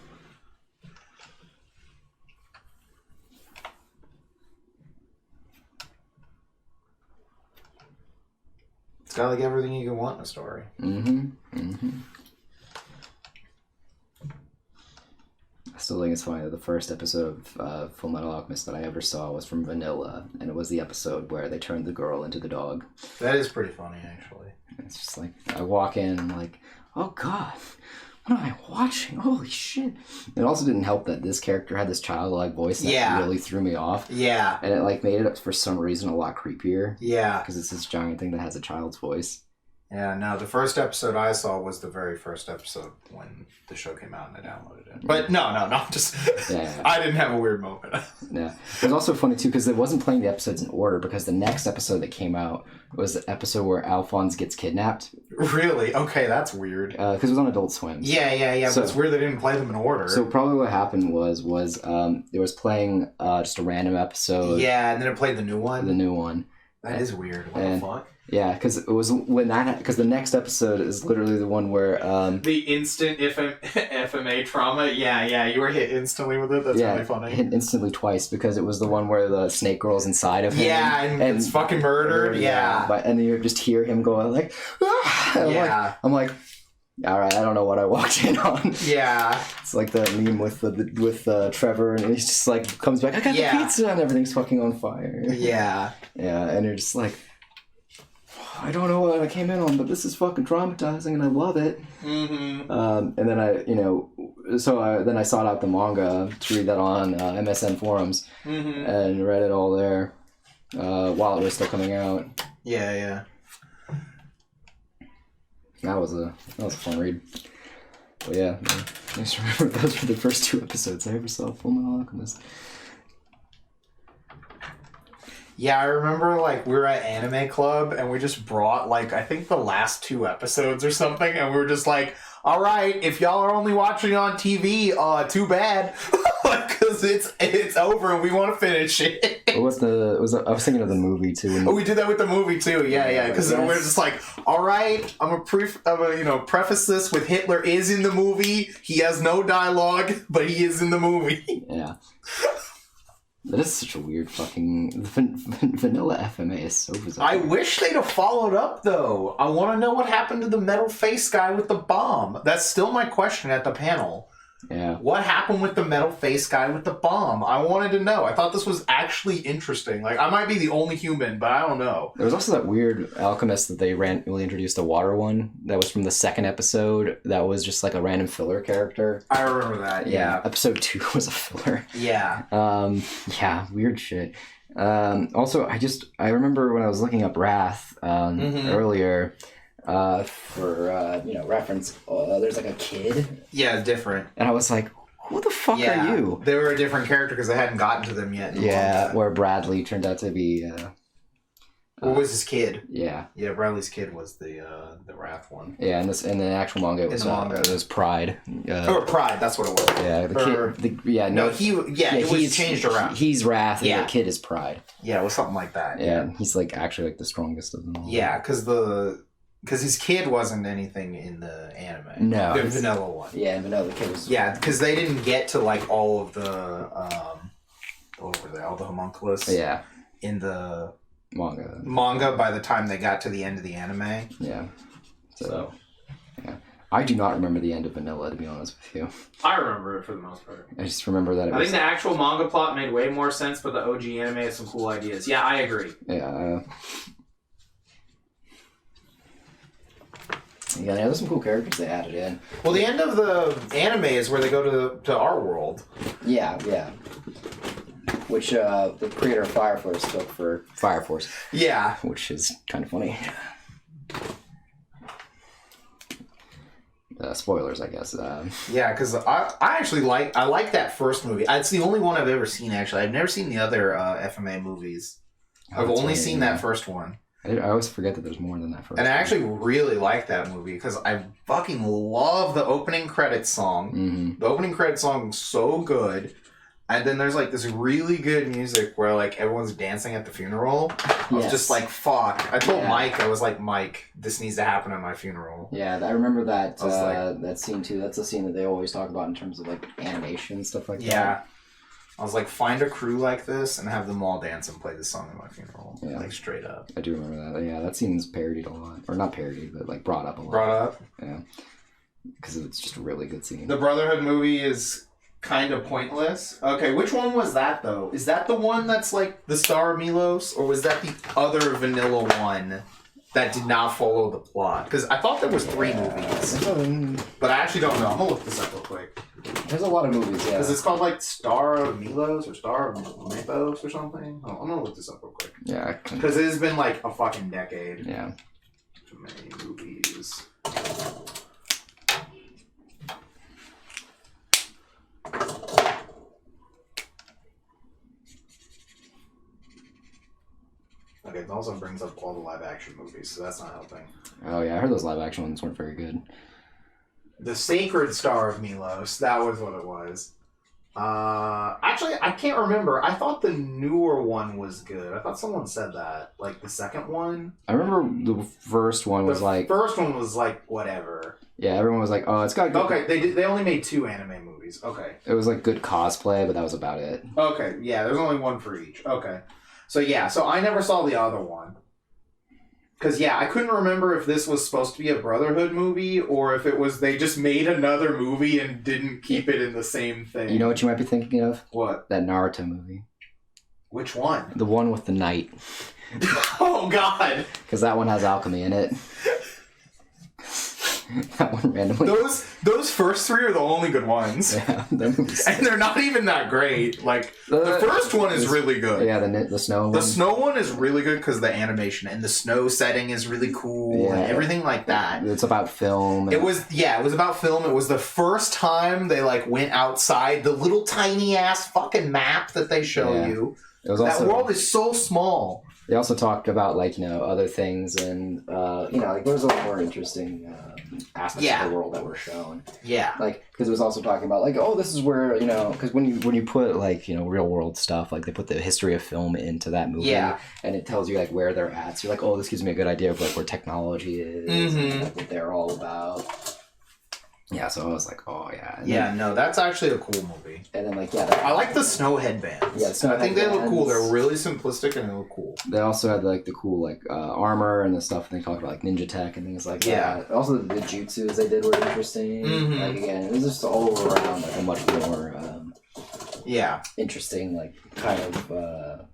It's got like everything you can want in a story. I still think it's funny that the first episode of Fullmetal Alchemist that I ever saw was from Vanilla, and it was the episode where they turned the girl into the dog. That is pretty funny, actually. It's just like, I walk in, I'm like, oh god, what am I watching? Holy shit. It also didn't help that this character had this childlike voice that really threw me off. Yeah. And it like made it, for some reason, a lot creepier. Yeah. Because it's this giant thing that has a child's voice. Yeah, no, the first episode I saw was the very first episode when the show came out and I downloaded it. But no, just... I didn't have a weird moment. Yeah. It was also funny, too, because it wasn't playing the episodes in order, because the next episode that came out was the episode where Alphonse gets kidnapped. Really? Okay, that's weird. Because it was on Adult Swim. Yeah, so, but it's weird they didn't play them in order. So probably what happened was it was playing just a random episode. Yeah, and then it played the new one? The new one. That is weird. What the fuck? Yeah, because it was because the next episode is literally the one where the instant FMA trauma. Yeah, you were hit instantly with it. That's really funny. Hit instantly twice, because it was the one where the snake girl's inside of him. Yeah, and it's fucking murdered. Yeah, and then you just hear him going like, ah! I'm like, all right, I don't know what I walked in on. Yeah, it's like the meme with Trevor, and he's just like comes back, I got the pizza, and everything's fucking on fire. Yeah, and you're just like, I don't know what I came in on, but this is fucking traumatizing, and I love it. Mm-hmm. And then then I sought out the manga to read that on MSN forums, and read it all there while it was still coming out. Yeah. That was a fun read. But yeah, I just remember those were the first 2 episodes I ever saw of Fullmetal Alchemist. Yeah, I remember, like, we were at Anime Club, and we just brought, like, I think the last 2 episodes or something, and we were just like, alright, if y'all are only watching on TV, too bad, because it's over and we want to finish it. I was thinking of the movie, too. Oh, we did that with the movie, too, yeah, because we're just like, alright, I'm gonna preface this with Hitler is in the movie, he has no dialogue, but he is in the movie. Yeah. That is such a weird fucking... Vanilla FMA is so bizarre. I wish they'd have followed up, though. I want to know what happened to the metal face guy with the bomb. That's still my question at the panel. Yeah. What happened with the metal face guy with the bomb? I wanted to know. I thought this was actually interesting. Like, I might be the only human, but I don't know. There was also that weird alchemist that they randomly introduced, the water one. That was from the second episode. That was just like a random filler character. I remember that, yeah. Episode 2 was a filler. Yeah. Yeah, weird shit. Also, I remember when I was looking up Wrath earlier... for reference, there's like a kid. Yeah, different. And I was like, who the fuck are you? They were a different character because I hadn't gotten to them yet. Yeah, where Bradley turned out to be Or was his kid? Yeah. Yeah, Bradley's kid was the Wrath one. Yeah, and the actual manga it was Pride. Or Pride, that's what it was. Yeah, it was changed around. He's Wrath, and the kid is Pride. Yeah, it was something like that. Yeah, he's like actually like the strongest of them all. Yeah, because his kid wasn't anything in the anime. No, the vanilla one. Yeah, vanilla the kid was. Yeah, because they didn't get to like all of the what were they? All the homunculus. Yeah. In the manga by the time they got to the end of the anime. Yeah. So. Yeah. I do not remember the end of Vanilla, to be honest with you. I remember it for the most part. I just remember that I think the actual manga plot made way more sense, but the OG anime has some cool ideas. Yeah, I agree. Yeah. Yeah, there's some cool characters they added in. Well, the end of the anime is where they go to our world. Yeah. Which the creator of Fire Force took for Fire Force. Yeah. Which is kind of funny. Spoilers, I guess. Yeah, because I actually like that first movie. It's the only one I've ever seen, actually. I've never seen the other FMA movies. I've only seen that first one. I always forget that there's more than that first And one. I actually really like that movie because I fucking love the opening credits song. Mm-hmm. The opening credits song is so good. And then there's like this really good music where like everyone's dancing at the funeral. I was just like, fuck. I told Mike, I was like, Mike, this needs to happen at my funeral. Yeah, I remember that that scene too. That's a scene that they always talk about in terms of like animation and stuff like that. Yeah. I was like, find a crew like this and have them all dance and play this song at my funeral. Yeah. Like straight up. I do remember that. Yeah, that scene's parodied a lot. Or not parodied, but like brought up a lot. Brought up? Yeah. Because it's just a really good scene. The Brotherhood movie is kind of pointless. Okay, which one was that though? Is that the one that's like the Star of Milos, or was that the other vanilla one that did not follow the plot? Because I thought there was 3 movies, but I actually don't know. I'm gonna look this up real quick. There's a lot of movies, yeah. Because it's called like Star of Milos or Star of Mythos or something. Oh, I'm gonna look this up real quick. Yeah, because it has been like a fucking decade. Yeah. Too many movies. Okay, it also brings up all the live action movies, so that's not helping. Oh yeah, I heard those live action ones weren't very good. The Sacred Star of Milos, that was what it was. Actually, I can't remember. I thought the newer one was good. I thought someone said that. Like, the second one? I remember the first one was like... The first one was like, whatever. Yeah, everyone was like, oh, it's got good... Okay, they only made 2 anime movies. Okay. It was like good cosplay, but that was about it. Okay, yeah, there's only one for each. Okay. So I never saw the other one. Because, I couldn't remember if this was supposed to be a Brotherhood movie or if it was they just made another movie and didn't keep it in the same thing. You know what you might be thinking of? What? That Naruto movie. Which one? The one with the knight. Oh, God! Because that one has alchemy in it. That one randomly. Those first 3 are the only good ones. Yeah, and they're not even that great. Like the first one is really good. Yeah, the snow one. The snow one is really good because the animation and the snow setting is really cool and everything like that. It's about film. It was about film. It was the first time they like went outside the little tiny ass fucking map that they show you. It was also, that world is so small. They also talked about like other things and like there's a lot more interesting aspects of the world that were shown. Yeah. Like because it was also talking about like this is where because when you put like real world stuff like they put the history of film into that movie and it tells you like where they're at. So you're like this gives me a good idea of like where technology is and like, what they're all about. Yeah, so I was like, no, that's actually a cool movie. And then like I like the snow headbands. Yeah, I think they look cool. They're really simplistic and they look cool. They also had like the cool like armor and the stuff. And they talked about like ninja tech and things like that. Also the jutsus they did were interesting. Like again, it was just all around like a much more interesting like kind of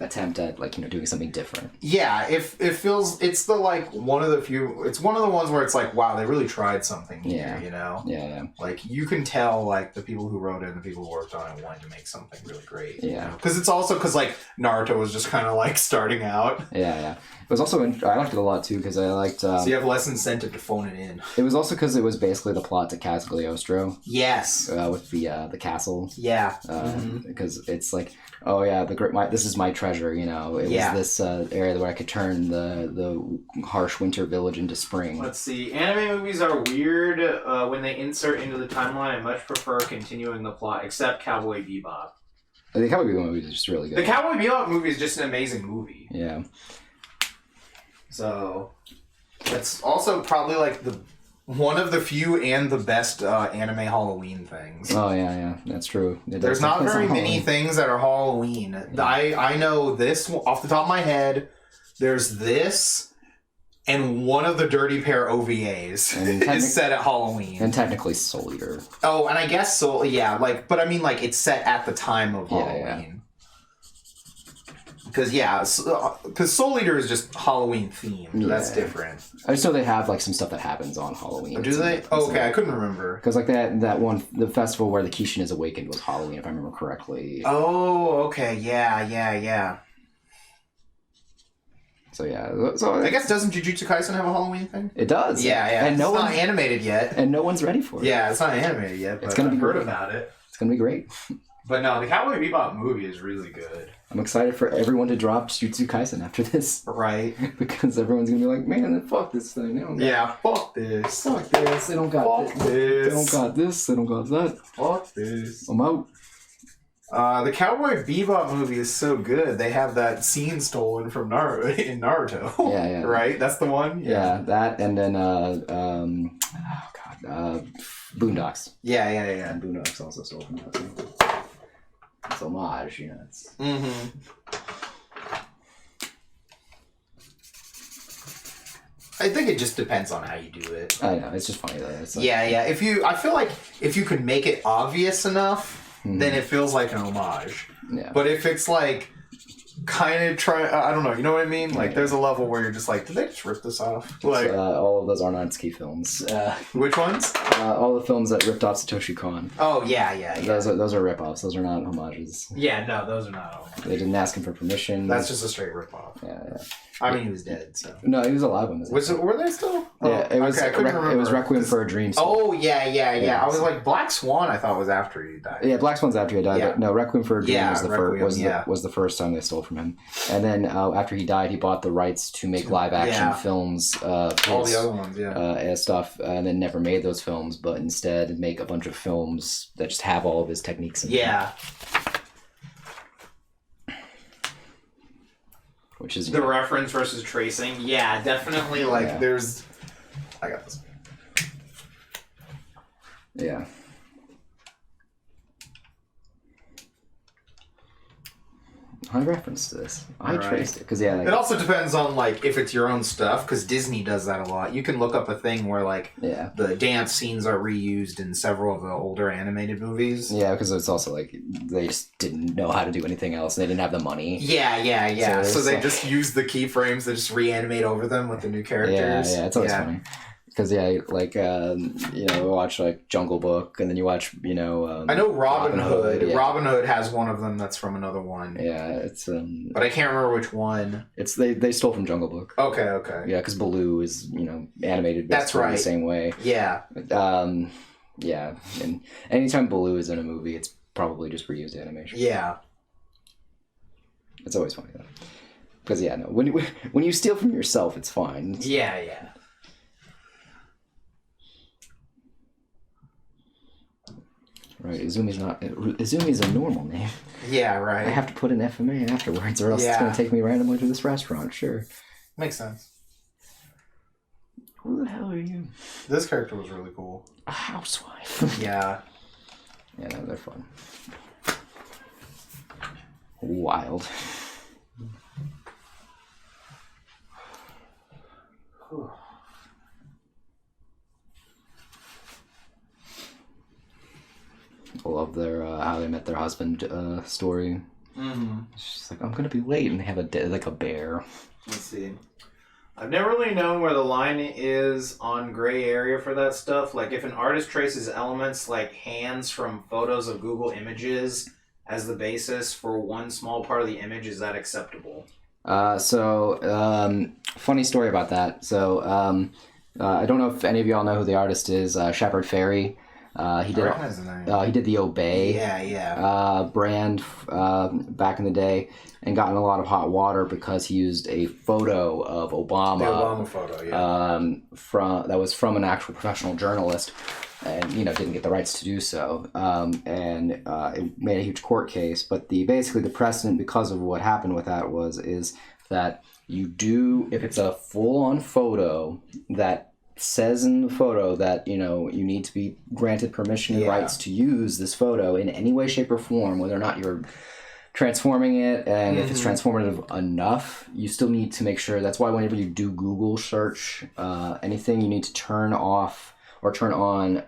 attempt at like doing something different. Yeah, it feels it's the like one of the ones where it's like wow they really tried something here, Yeah. Like you can tell like the people who wrote it and the people who worked on it wanted to make something really great. Yeah, because it's also because like Naruto was just kind of like starting out. Yeah. It was also I liked it a lot too because I liked. So you have less incentive to phone it in. It was also because it was basically the plot to Cagliostro. Yes. With the castle. Yeah. Because it's like this is my treasure. You know, it was this area where I could turn the harsh winter village into spring. Let's see. Anime movies are weird when they insert into the timeline. I much prefer continuing the plot, except Cowboy Bebop. The Cowboy Bebop movie is just really good. The Cowboy Bebop movie is just an amazing movie. Yeah. So, that's also probably like one of the few and the best anime Halloween things. Oh yeah, that's true. There's not very many things that are Halloween. Yeah. I know this off the top of my head. There's this. And one of the Dirty Pair OVAs is set at Halloween. And technically Soul Eater. Oh, and I guess Soul, but I mean, like, it's set at the time of Halloween. Because Soul Eater is just Halloween themed. Yeah. That's different. I just know they have, like, some stuff that happens on Halloween. Oh, do they? Oh, okay, I couldn't remember. Because, like, that one, the festival where the Kishin is awakened was Halloween, if I remember correctly. Oh, okay, yeah. So I guess doesn't Jujutsu Kaisen have a Halloween thing? It does. Yeah. And it's not animated yet. And no one's ready for it. Yeah, it's not animated yet, but it's gonna be heard about it. It's gonna be great. But no, the Cowboy Bebop movie is really good. I'm excited for everyone to drop Jujutsu Kaisen after this. Right. Because everyone's gonna be like, man, fuck this thing. Fuck this. Fuck this. They don't got this. They don't got this. They don't got that. Fuck this. I'm out. The Cowboy Bebop movie is so good. They have that scene stolen from Naruto. Yeah. Right? That's the one? Yeah, that and then Boondocks. Yeah. And Boondocks also stole from that too. It's homage, you know. It's... Mm-hmm. I think it just depends on how you do it. I know, it's just funny though. It's like... Yeah. I feel like if you could make it obvious enough, then it feels like an homage. Yeah. But if it's like kind of I don't know, you know what I mean? Like there's a level where you're just like, did they just rip this off? Like all of those Aronofsky films. Which ones? All the films that ripped off Satoshi Kon. Oh yeah. Those are rip-offs. Those are not homages. Yeah, no, those are not homages. They didn't ask him for permission. That's just a straight rip-off. Yeah. I mean, he was dead, so. No, he was alive when this happened. Were they still? Yeah, it was. Okay, I couldn't remember. It was Requiem for a Dream. Oh yeah. I was like, Black Swan. I thought was after he died. Yeah, Black Swan's after he died. Yeah. But no, Requiem for a Dream was the first time they stole from him. And then after he died, he bought the rights to make live action films. All the other ones, and stuff, and then never made those films, but instead make a bunch of films that just have all of his techniques in them. Yeah. Which is the reference versus tracing. Yeah, definitely. Like there's. I got this. Yeah. I referenced this. I traced it because it also depends on like if it's your own stuff because Disney does that a lot. You can look up a thing where like the dance scenes are reused in several of the older animated movies. Yeah, because it's also like they just didn't know how to do anything else. They didn't have the money. Yeah. So they just use the keyframes to just reanimate over them with the new characters. Yeah, it's always funny. Because watch like Jungle Book, and then you watch I know Robin Hood. Yeah. Robin Hood has one of them that's from another one. Yeah, it's but I can't remember which one. It's they stole from Jungle Book. Okay. Yeah, because Baloo is animated. That's right. The same way. Yeah. Yeah, and anytime Baloo is in a movie, it's probably just reused animation. Yeah. It's always funny though, because when you steal from yourself, it's fine. Yeah. Right, Izumi's a normal name. Yeah, right. I have to put an FMA afterwards, or else it's going to take me randomly to this restaurant. Sure. Makes sense. Who the hell are you? This character was really cool. A housewife. Yeah. Yeah, no, they're fun. Wild. I love their how they met their husband story. Mm-hmm. She's like, I'm gonna be late, and they have a bear. Let's see. I've never really known where the line is on gray area for that stuff. Like, if an artist traces elements like hands from photos of Google Images as the basis for one small part of the image, is that acceptable? Funny story about that. So, I don't know if any of y'all know who the artist is, Shepard Fairey. He did. recognize the name. He did the Obey. Brand back in the day, and got in a lot of hot water because he used a photo of Obama. The Obama photo, yeah. That was from an actual professional journalist, and didn't get the rights to do so. It made a huge court case. But basically the precedent, because of what happened with that, is that if it's a full-on photo that says in the photo that you need to be granted permission and rights to use this photo in any way, shape, or form, whether or not you're transforming it, and if it's transformative enough, you still need to make sure. That's why whenever you do Google search anything, you need to turn off or turn on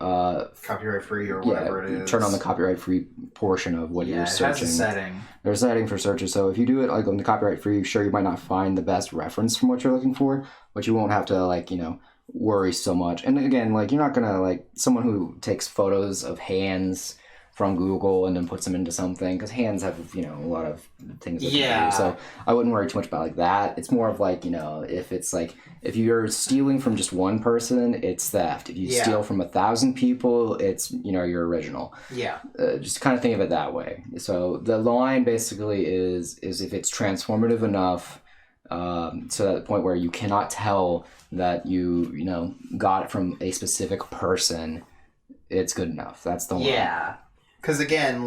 copyright free or whatever it is. Turn on the copyright free portion of what you're searching. It has a setting. There's a setting for searches, so if you do it like on the copyright free, sure, you might not find the best reference from what you're looking for, but you won't have to worry so much. And again, you're not gonna someone who takes photos of hands from Google and then puts them into something, because hands have a lot of things that they do. So I wouldn't worry too much about that. It's more of if it's if you're stealing from just one person, it's theft. If you steal from 1,000 people, it's your original. Just kind of think of it that way. So the line basically is if it's transformative enough, so at the point where you cannot tell that you got it from a specific person, it's good enough. That's the one. Because again,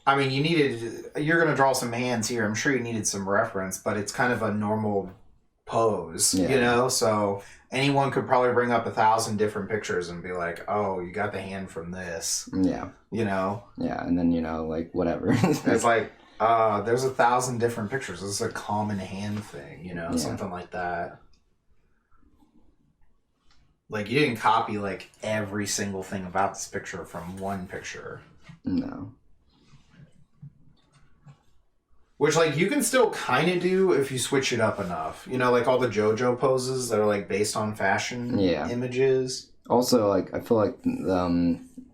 you're gonna draw some hands here. I'm sure you needed some reference, but it's kind of a normal pose, so anyone could probably bring up 1,000 different pictures and be like, oh, you got the hand from this. And then whatever. It's there's 1,000 different pictures. This is a common hand thing, something like that. You didn't copy every single thing about this picture from one picture. No. Which you can still kind of do if you switch it up enough. All the JoJo poses that are based on fashion images. Also, I feel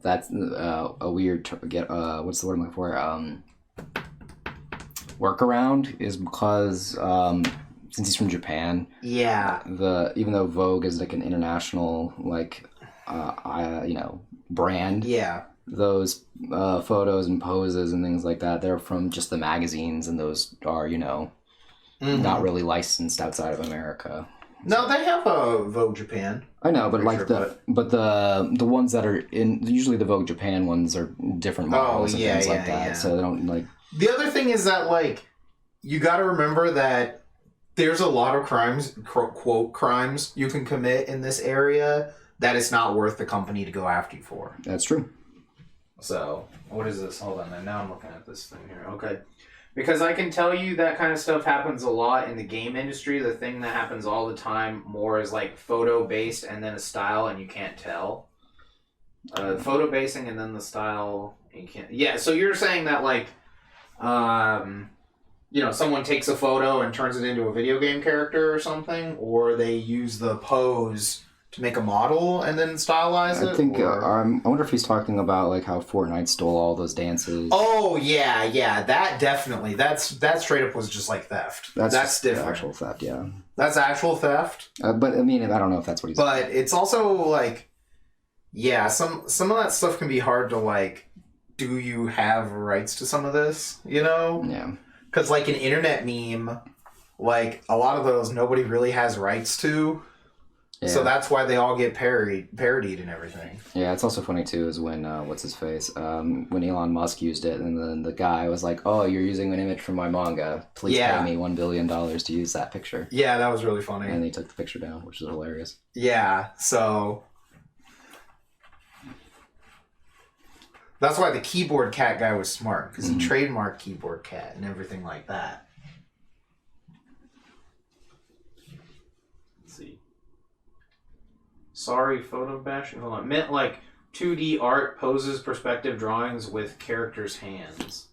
that's a weird what's the word I'm looking for? Workaround is because since he's from Japan, even though Vogue is an international brand, those photos and poses and things like that, they're from just the magazines, and those are not really licensed outside of America. No, they have a Vogue Japan. I know, but the ones that are in, usually the Vogue Japan ones are different models and things like that. So they don't The other thing is that you got to remember that there's a lot of crimes, quote crimes, you can commit in this area that it's not worth the company to go after you for. That's true. So, what is this? Hold on. Now I'm looking at this thing here. Okay. Because I can tell you that kind of stuff happens a lot in the game industry. The thing that happens all the time more is photo based and then a style, and you can't tell. Photo basing and then the style, you can't. Yeah, so you're saying that someone takes a photo and turns it into a video game character or something, or they use the pose to make a model and then stylize it? I think, I wonder if he's talking about how Fortnite stole all those dances. Oh, yeah, that definitely. That straight up was just theft. That's different. Actual theft, yeah. That's actual theft? But, I don't know if that's what he's But it's also, some of that stuff can be hard to, do you have rights to some of this, Yeah. Because, an internet meme, a lot of those nobody really has rights to. Yeah. So that's why they all get parodied and everything. Yeah, it's also funny, too, is when, what's his face? When Elon Musk used it, and then the guy was like, oh, you're using an image from my manga. Please pay me $1 billion to use that picture. Yeah, that was really funny. And he took the picture down, which is hilarious. Yeah, so... That's why the keyboard cat guy was smart, because he trademarked keyboard cat and everything like that. Let's see. Sorry, photo bashing. Hold on. Meant 2D art, poses, perspective drawings with characters' hands.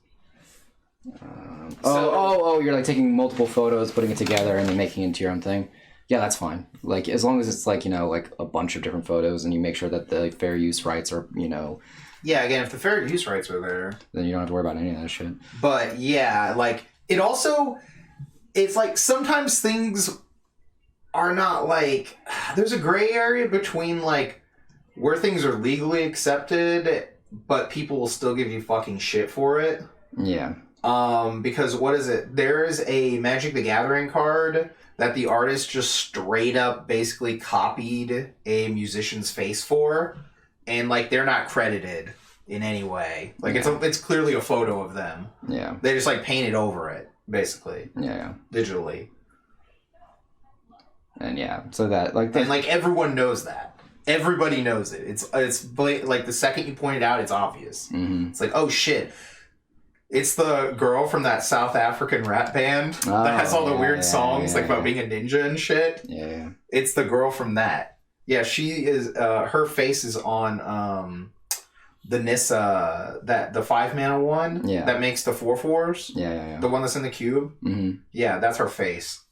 You're taking multiple photos, putting it together, and then making it into your own thing. Yeah, that's fine. As long as it's a bunch of different photos, and you make sure that the fair use rights are Yeah, again, if the fair use rights are there, then you don't have to worry about any of that shit. But yeah, it also, it's sometimes things are not there's a gray area between where things are legally accepted, but people will still give you fucking shit for it. Yeah. Because what is it? There is a Magic the Gathering card that the artist just straight up basically copied a musician's face for, and like they're not credited in any way. Like it's clearly a photo of them. Yeah. They just like painted over it, basically. Yeah. Digitally. And yeah, so that like and like everyone knows that. Everybody knows it. It's like the second you point it out, it's obvious. Mm-hmm. It's like, oh shit. It's the girl from that South African rap band that has all the weird songs like about being a ninja and shit. Yeah. It's the girl from that. Yeah, she is. Her face is on the Nissa, that the 5-mana one. Yeah. That makes the 4/4s. Yeah. The one that's in the cube. Mm-hmm. Yeah, that's her face.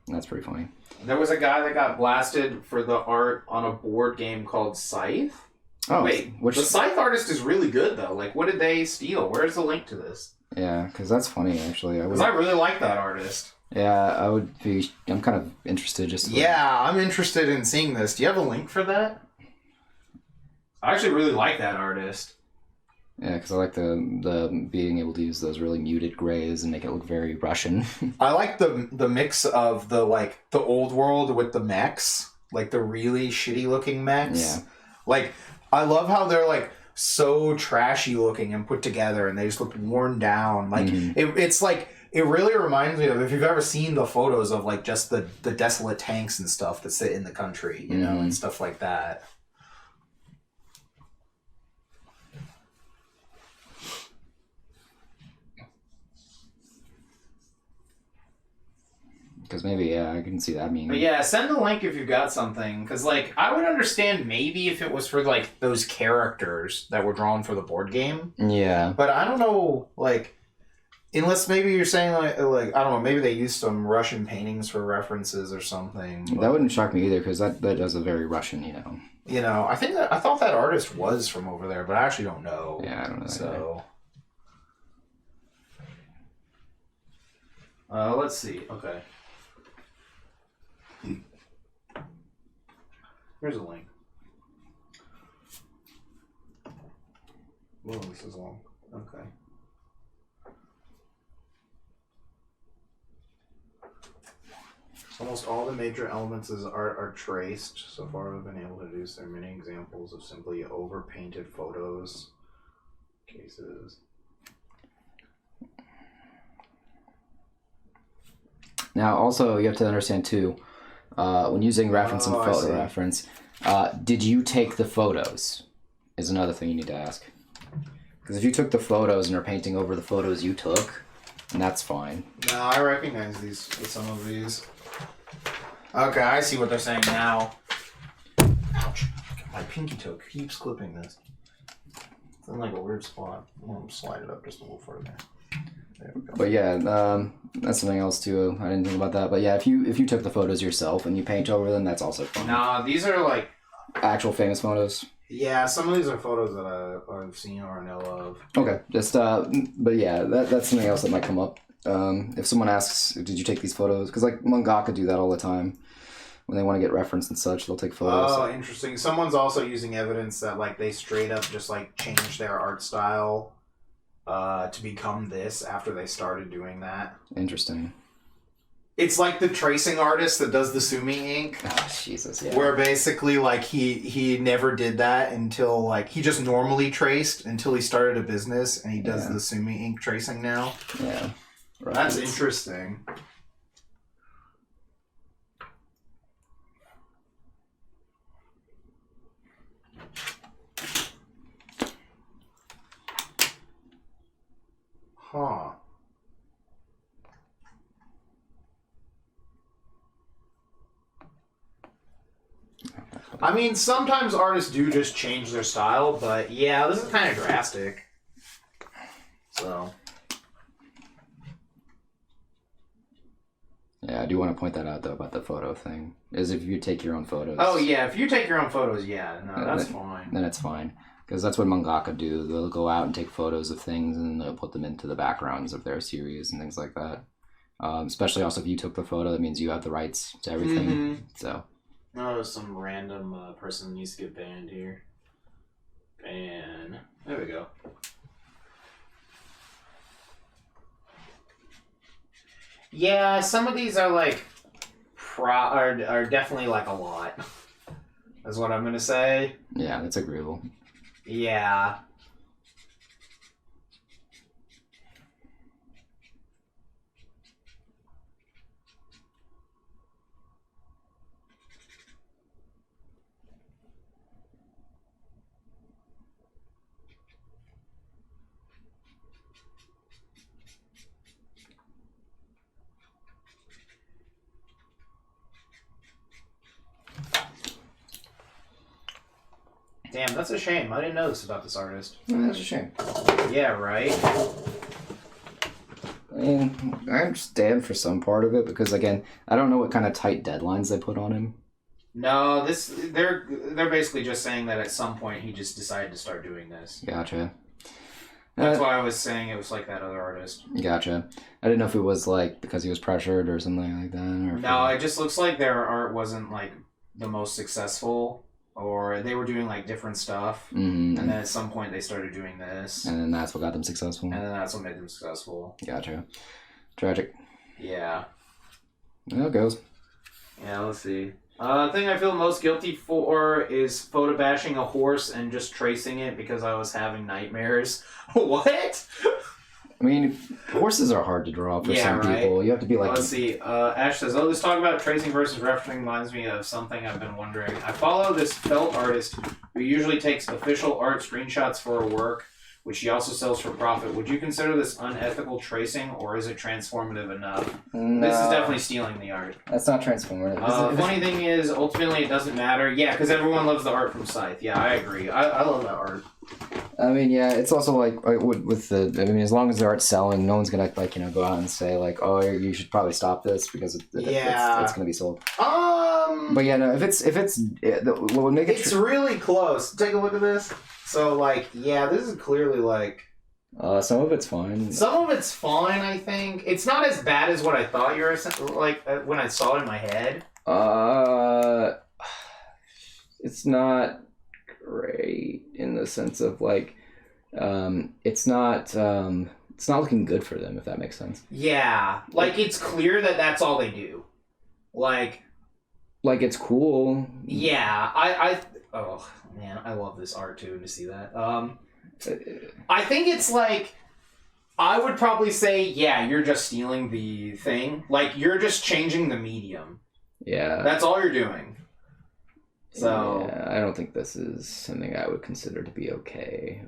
That's pretty funny. There was a guy that got blasted for the art on a board game called Scythe. Oh, wait, the Scythe artist is really good though. Like, what did they steal? Where's the link to this? Yeah, because that's funny actually. Because I really like that artist. Yeah, I'm kind of interested just. I'm interested in seeing this. Do you have a link for that? I actually really like that artist. Yeah, because I like the being able to use those really muted grays and make it look very Russian. I like the mix of the old world with the mechs, like the really shitty looking mechs. Yeah. Like, I love how they're like so trashy looking and put together, and they just look worn down. Like it's like it really reminds me of if you've ever seen the photos of like just the desolate tanks and stuff that sit in the country, you know, and stuff like that. Because maybe, I can see that being... But yeah, send the link if you've got something. Because, like, I would understand maybe if it was for, like, those characters that were drawn for the board game. Yeah. But I don't know, like, unless maybe you're saying, like I don't know, maybe they used some Russian paintings for references or something. But, that wouldn't shock me either, because that does a very Russian, you know. You know, I thought that artist was from over there, but I actually don't know. Yeah, I don't know. So... let's see. Okay. Here's a link. Whoa, this is long. Okay. Almost all the major elements of art are traced. So far, we've been able to deduce there are many examples of simply overpainted photos, cases. Now, also, you have to understand, too, when using reference and photo reference, did you take the photos? Is another thing you need to ask. Because if you took the photos and are painting over the photos you took, then that's fine. No, I recognize these with some of these. Okay, I see what they're saying now. Ouch. My pinky toe keeps clipping this. It's in like a weird spot. I'm going to slide it up just a little further. There we go. But yeah, that's something else too. I didn't think about that. But yeah, if you took the photos yourself and you paint over them, that's also fun. Nah, these are like... actual famous photos? Yeah, some of these are photos that I've seen or know of. Okay, just, but yeah, that's something else that might come up. If someone asks, did you take these photos? Because like mangaka do that all the time. When they want to get reference and such, they'll take photos. Oh, interesting. Someone's also using evidence that like they straight up just like changed their art style to become this after they started doing that. Interesting. It's like the tracing artist that does the Sumi ink. Oh, Jesus, yeah. Where basically like he never did that until like he just normally traced until he started a business and he does the Sumi ink tracing now. Yeah. Right. That's interesting. Huh. I mean, sometimes artists do just change their style, but yeah, this is kind of drastic. So. Yeah, I do want to point that out, though, about the photo thing. Is if you take your own photos. Oh, yeah, if you take your own photos, yeah, no, that's fine. Then it's fine. Because that's what mangaka do. They'll go out and take photos of things and they'll put them into the backgrounds of their series and things like that. Especially also if you took the photo, that means you have the rights to everything. So. No, some random person needs to get banned here. Ban. There we go. Yeah, some of these are like are definitely like a lot. That's what I'm gonna say. Yeah, that's agreeable. Yeah. Damn, that's a shame. I didn't know this about this artist. Yeah, that's a shame. Yeah, right? I mean, I understand for some part of it because, again, I don't know what kind of tight deadlines they put on him. No, they're basically just saying that at some point he just decided to start doing this. Gotcha. That's why I was saying it was like that other artist. Gotcha. I didn't know if it was like because he was pressured or something like that. Or no, it just looks like their art wasn't like the most successful. Or they were doing like different stuff, and then at some point they started doing this, and then that's what got them successful. And then that's what made them successful. Gotcha. Tragic. Yeah. There it goes. Yeah, let's see. The thing I feel most guilty for is photo bashing a horse and just tracing it because I was having nightmares. What? I mean, horses are hard to draw for some people. You have to be like... Let's see. Ash says, this talk about tracing versus referencing reminds me of something I've been wondering. I follow this felt artist who usually takes official art screenshots for her work, which he also sells for profit. Would you consider this unethical tracing, or is it transformative enough? No. This is definitely stealing the art. That's not transformative. Funny thing is, ultimately it doesn't matter. Yeah, because everyone loves the art from Scythe. Yeah, I agree. I love that art. I mean, yeah, it's also like with the. I mean, as long as the art's selling, no one's gonna go out and say like, "Oh, you should probably stop this because it's gonna be sold." But yeah, no, if it's what would make it. It's really close. Take a look at this. So like, yeah, this is clearly like. Some of it's fine. Some of it's fine. I think it's not as bad as what I thought you were like when I saw it in my head. It's not great in the sense of like it's not looking good for them, if that makes sense. Yeah, like it's clear that that's all they do. Like it's cool. Yeah, I oh man, I love this art too. To see that, I think it's like I would probably say, yeah, you're just stealing the thing. Like you're just changing the medium. Yeah, that's all you're doing. So yeah, I don't think this is something I would consider to be okay.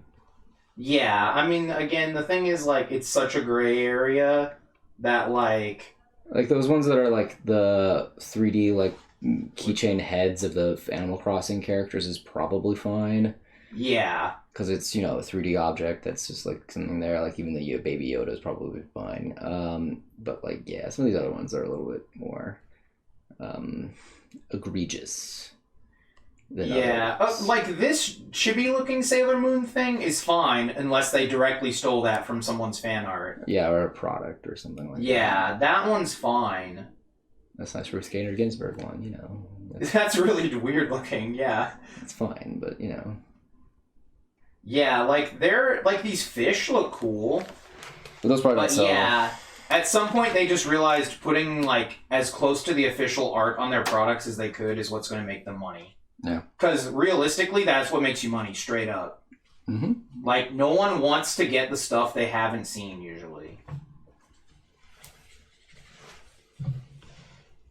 Yeah, I mean, again, the thing is, like, it's such a gray area that, like those ones that are, like, the 3D, like, keychain heads of the Animal Crossing characters is probably fine. Yeah. Because it's, a 3D object that's just, like, something there. Like, even the Baby Yoda is probably fine. But, like, yeah, some of these other ones are a little bit more egregious. Yeah, like this chibi-looking Sailor Moon thing is fine unless they directly stole that from someone's fan art. Yeah, or a product or something like that. Yeah, that one's fine. That's nice Ruth Gaynor Ginsburg one, That's really weird looking, yeah. It's fine, but, Yeah, like, these fish look cool. But those probably don't sell. Yeah, at some point they just realized putting, like, as close to the official art on their products as they could is what's going to make them money. Yeah. Because realistically, that's what makes you money, straight up. Mm-hmm. Like, no one wants to get the stuff they haven't seen, usually.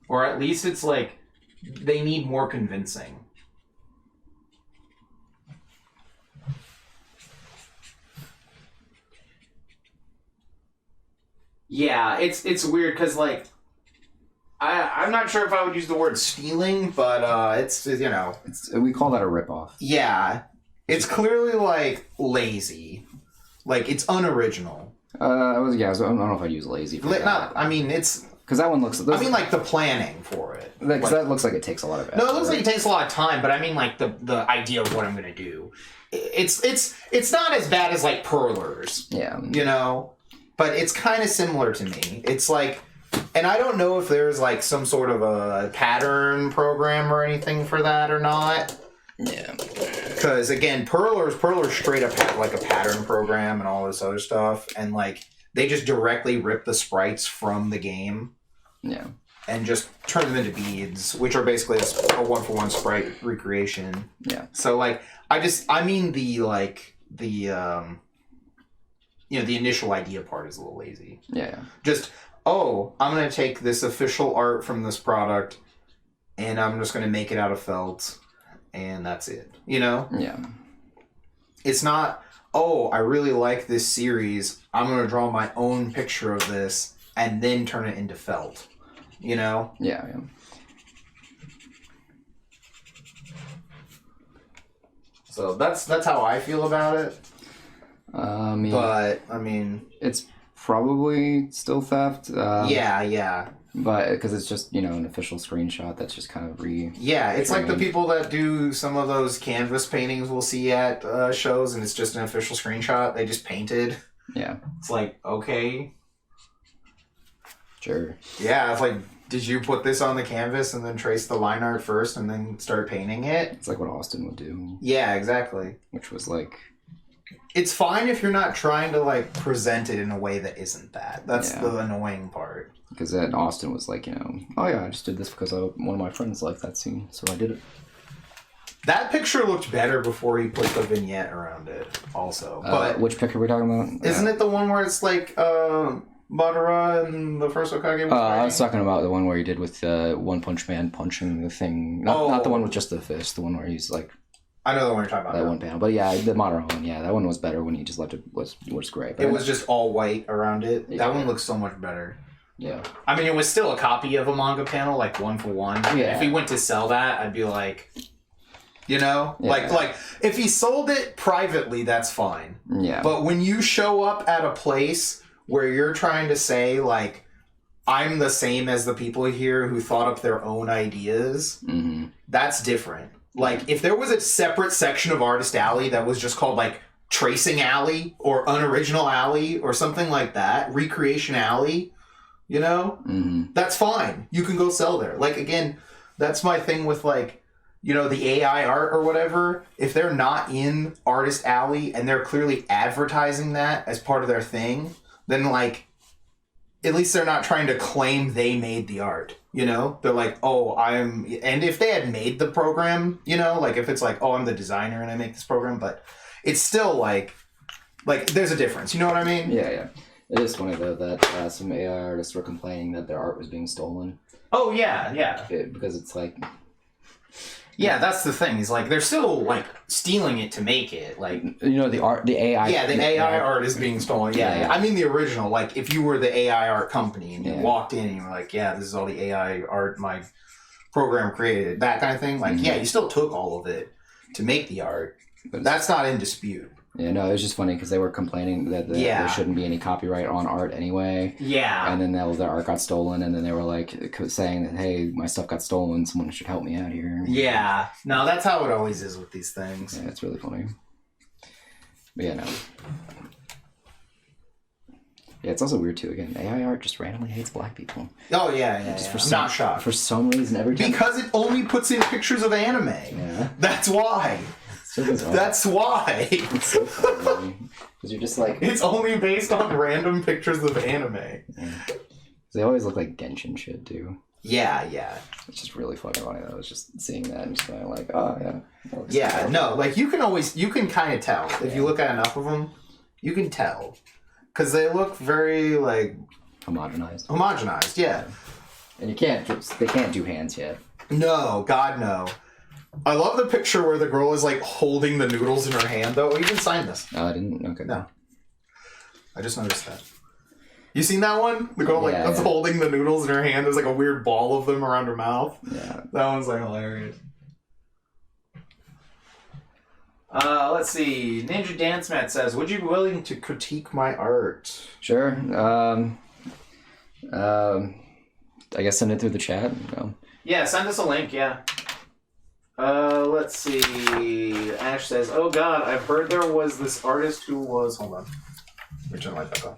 Or at least it's like, they need more convincing. Yeah, it's weird, because, like, I'm not sure if I would use the word stealing, but it's we call that a ripoff. Yeah, it's clearly like lazy, like it's unoriginal. I don't know if I'd use lazy for that. I mean, it's because that one looks. I mean, like the planning for it. Because that looks like it takes a lot of effort. No, it looks like it takes a lot of time, but I mean, like the idea of what I'm gonna do. It's not as bad as like Perlers. Yeah. But it's kind of similar to me. It's like. And I don't know if there's like some sort of a pattern program or anything for that or not. Yeah. Because again, Perler straight up had like a pattern program and all this other stuff, and like they just directly rip the sprites from the game. Yeah. And just turn them into beads, which are basically a 1-for-1 sprite recreation. Yeah. So like, I mean the initial idea part is a little lazy. Yeah. Just, I'm gonna take this official art from this product, and I'm just gonna make it out of felt, and that's it. You know? Yeah. It's not, I really like this series, I'm gonna draw my own picture of this, and then turn it into felt. You know? Yeah. So that's how I feel about it. But I mean, it's probably still theft. Yeah. But because it's just an official screenshot that's just kind of Yeah, it's like the people that do some of those canvas paintings we'll see at shows, and it's just an official screenshot they just painted. Yeah. It's like, okay. Sure. Yeah, it's like, did you put this on the canvas and then trace the line art first and then start painting it? It's like what Austin would do. Yeah, exactly. Which was like... It's fine if you're not trying to like present it in a way that isn't that. That's the annoying part. Because then Austin was like, oh yeah, I just did this because one of my friends liked that scene, so I did it. That picture looked better before he put the vignette around it, also. But which picture are we talking about? Isn't it the one where it's like... Madara and the first Hokage was I was talking about the one where he did with One Punch Man punching the thing. Not the one with just the fist, the one where he's like... I know the one you're talking about. That one panel. But yeah, the Madara one, that one was better when he just left it, was great. But it was just all white around it. Yeah. That one looks so much better. Yeah. I mean, it was still a copy of a manga panel, like 1-for-1. Yeah. If he went to sell that, I'd be like... Like if he sold it privately, that's fine. Yeah. But when you show up at a place... where you're trying to say, like, I'm the same as the people here who thought up their own ideas, that's different. Like, if there was a separate section of Artist Alley that was just called, like, Tracing Alley or Unoriginal Alley or something like that, Recreation Alley, that's fine. You can go sell there. Like, again, that's my thing with, like, the AI art or whatever. If they're not in Artist Alley and they're clearly advertising that as part of their thing... then, like, at least they're not trying to claim they made the art, They're like, and if they had made the program, like, if it's like, I'm the designer and I make this program, but it's still, like, there's a difference, you know what I mean? Yeah. It is funny, though, that some AI artists were complaining that their art was being stolen. Oh, yeah. Because it's like... Yeah, that's the thing. Is like they're still like stealing it to make it. Like the art, the AI. Yeah, the AI art is being stolen. Yeah. I mean the original. Like if you were the AI art company and you walked in and you were like, yeah, this is all the AI art my program created, that kind of thing. Like yeah, you still took all of it to make the art, but that's not in dispute. Yeah, no, it was just funny because they were complaining that there shouldn't be any copyright on art anyway. Yeah. And then their art got stolen, and then they were like saying that, hey, my stuff got stolen, someone should help me out here. Yeah. No, that's how it always is with these things. Yeah, it's really funny. But yeah, no. Yeah, it's also weird too. Again, AI art just randomly hates black people. Oh yeah. I'm not shocked. For some reason, every time. Because it only puts in pictures of anime. Yeah. That's why. That's why. It's so funny. Because you're just like... It's only based on random pictures of anime. Yeah. They always look like Genshin shit, too. Yeah. It's just really fucking funny. I was just seeing that and just going like, oh, yeah. Yeah, no, like, you can kind of tell. If you look at enough of them, you can tell. Because they look very, like... Homogenized, yeah. And they can't do hands yet. No, God, no. I love the picture where the girl is like holding the noodles in her hand, though. You can sign this. Oh, I didn't. Okay. No. I just noticed that. You seen that one? The girl that's holding the noodles in her hand. There's like a weird ball of them around her mouth. Yeah. That one's like hilarious. Let's see. Ninja Dance Mat says, "Would you be willing to critique my art?" Sure. I guess send it through the chat. Yeah, send us a link. Yeah. Let's see. Ash says, "Oh God, I've heard there was this artist who was." Hold on. Let me turn the light back on.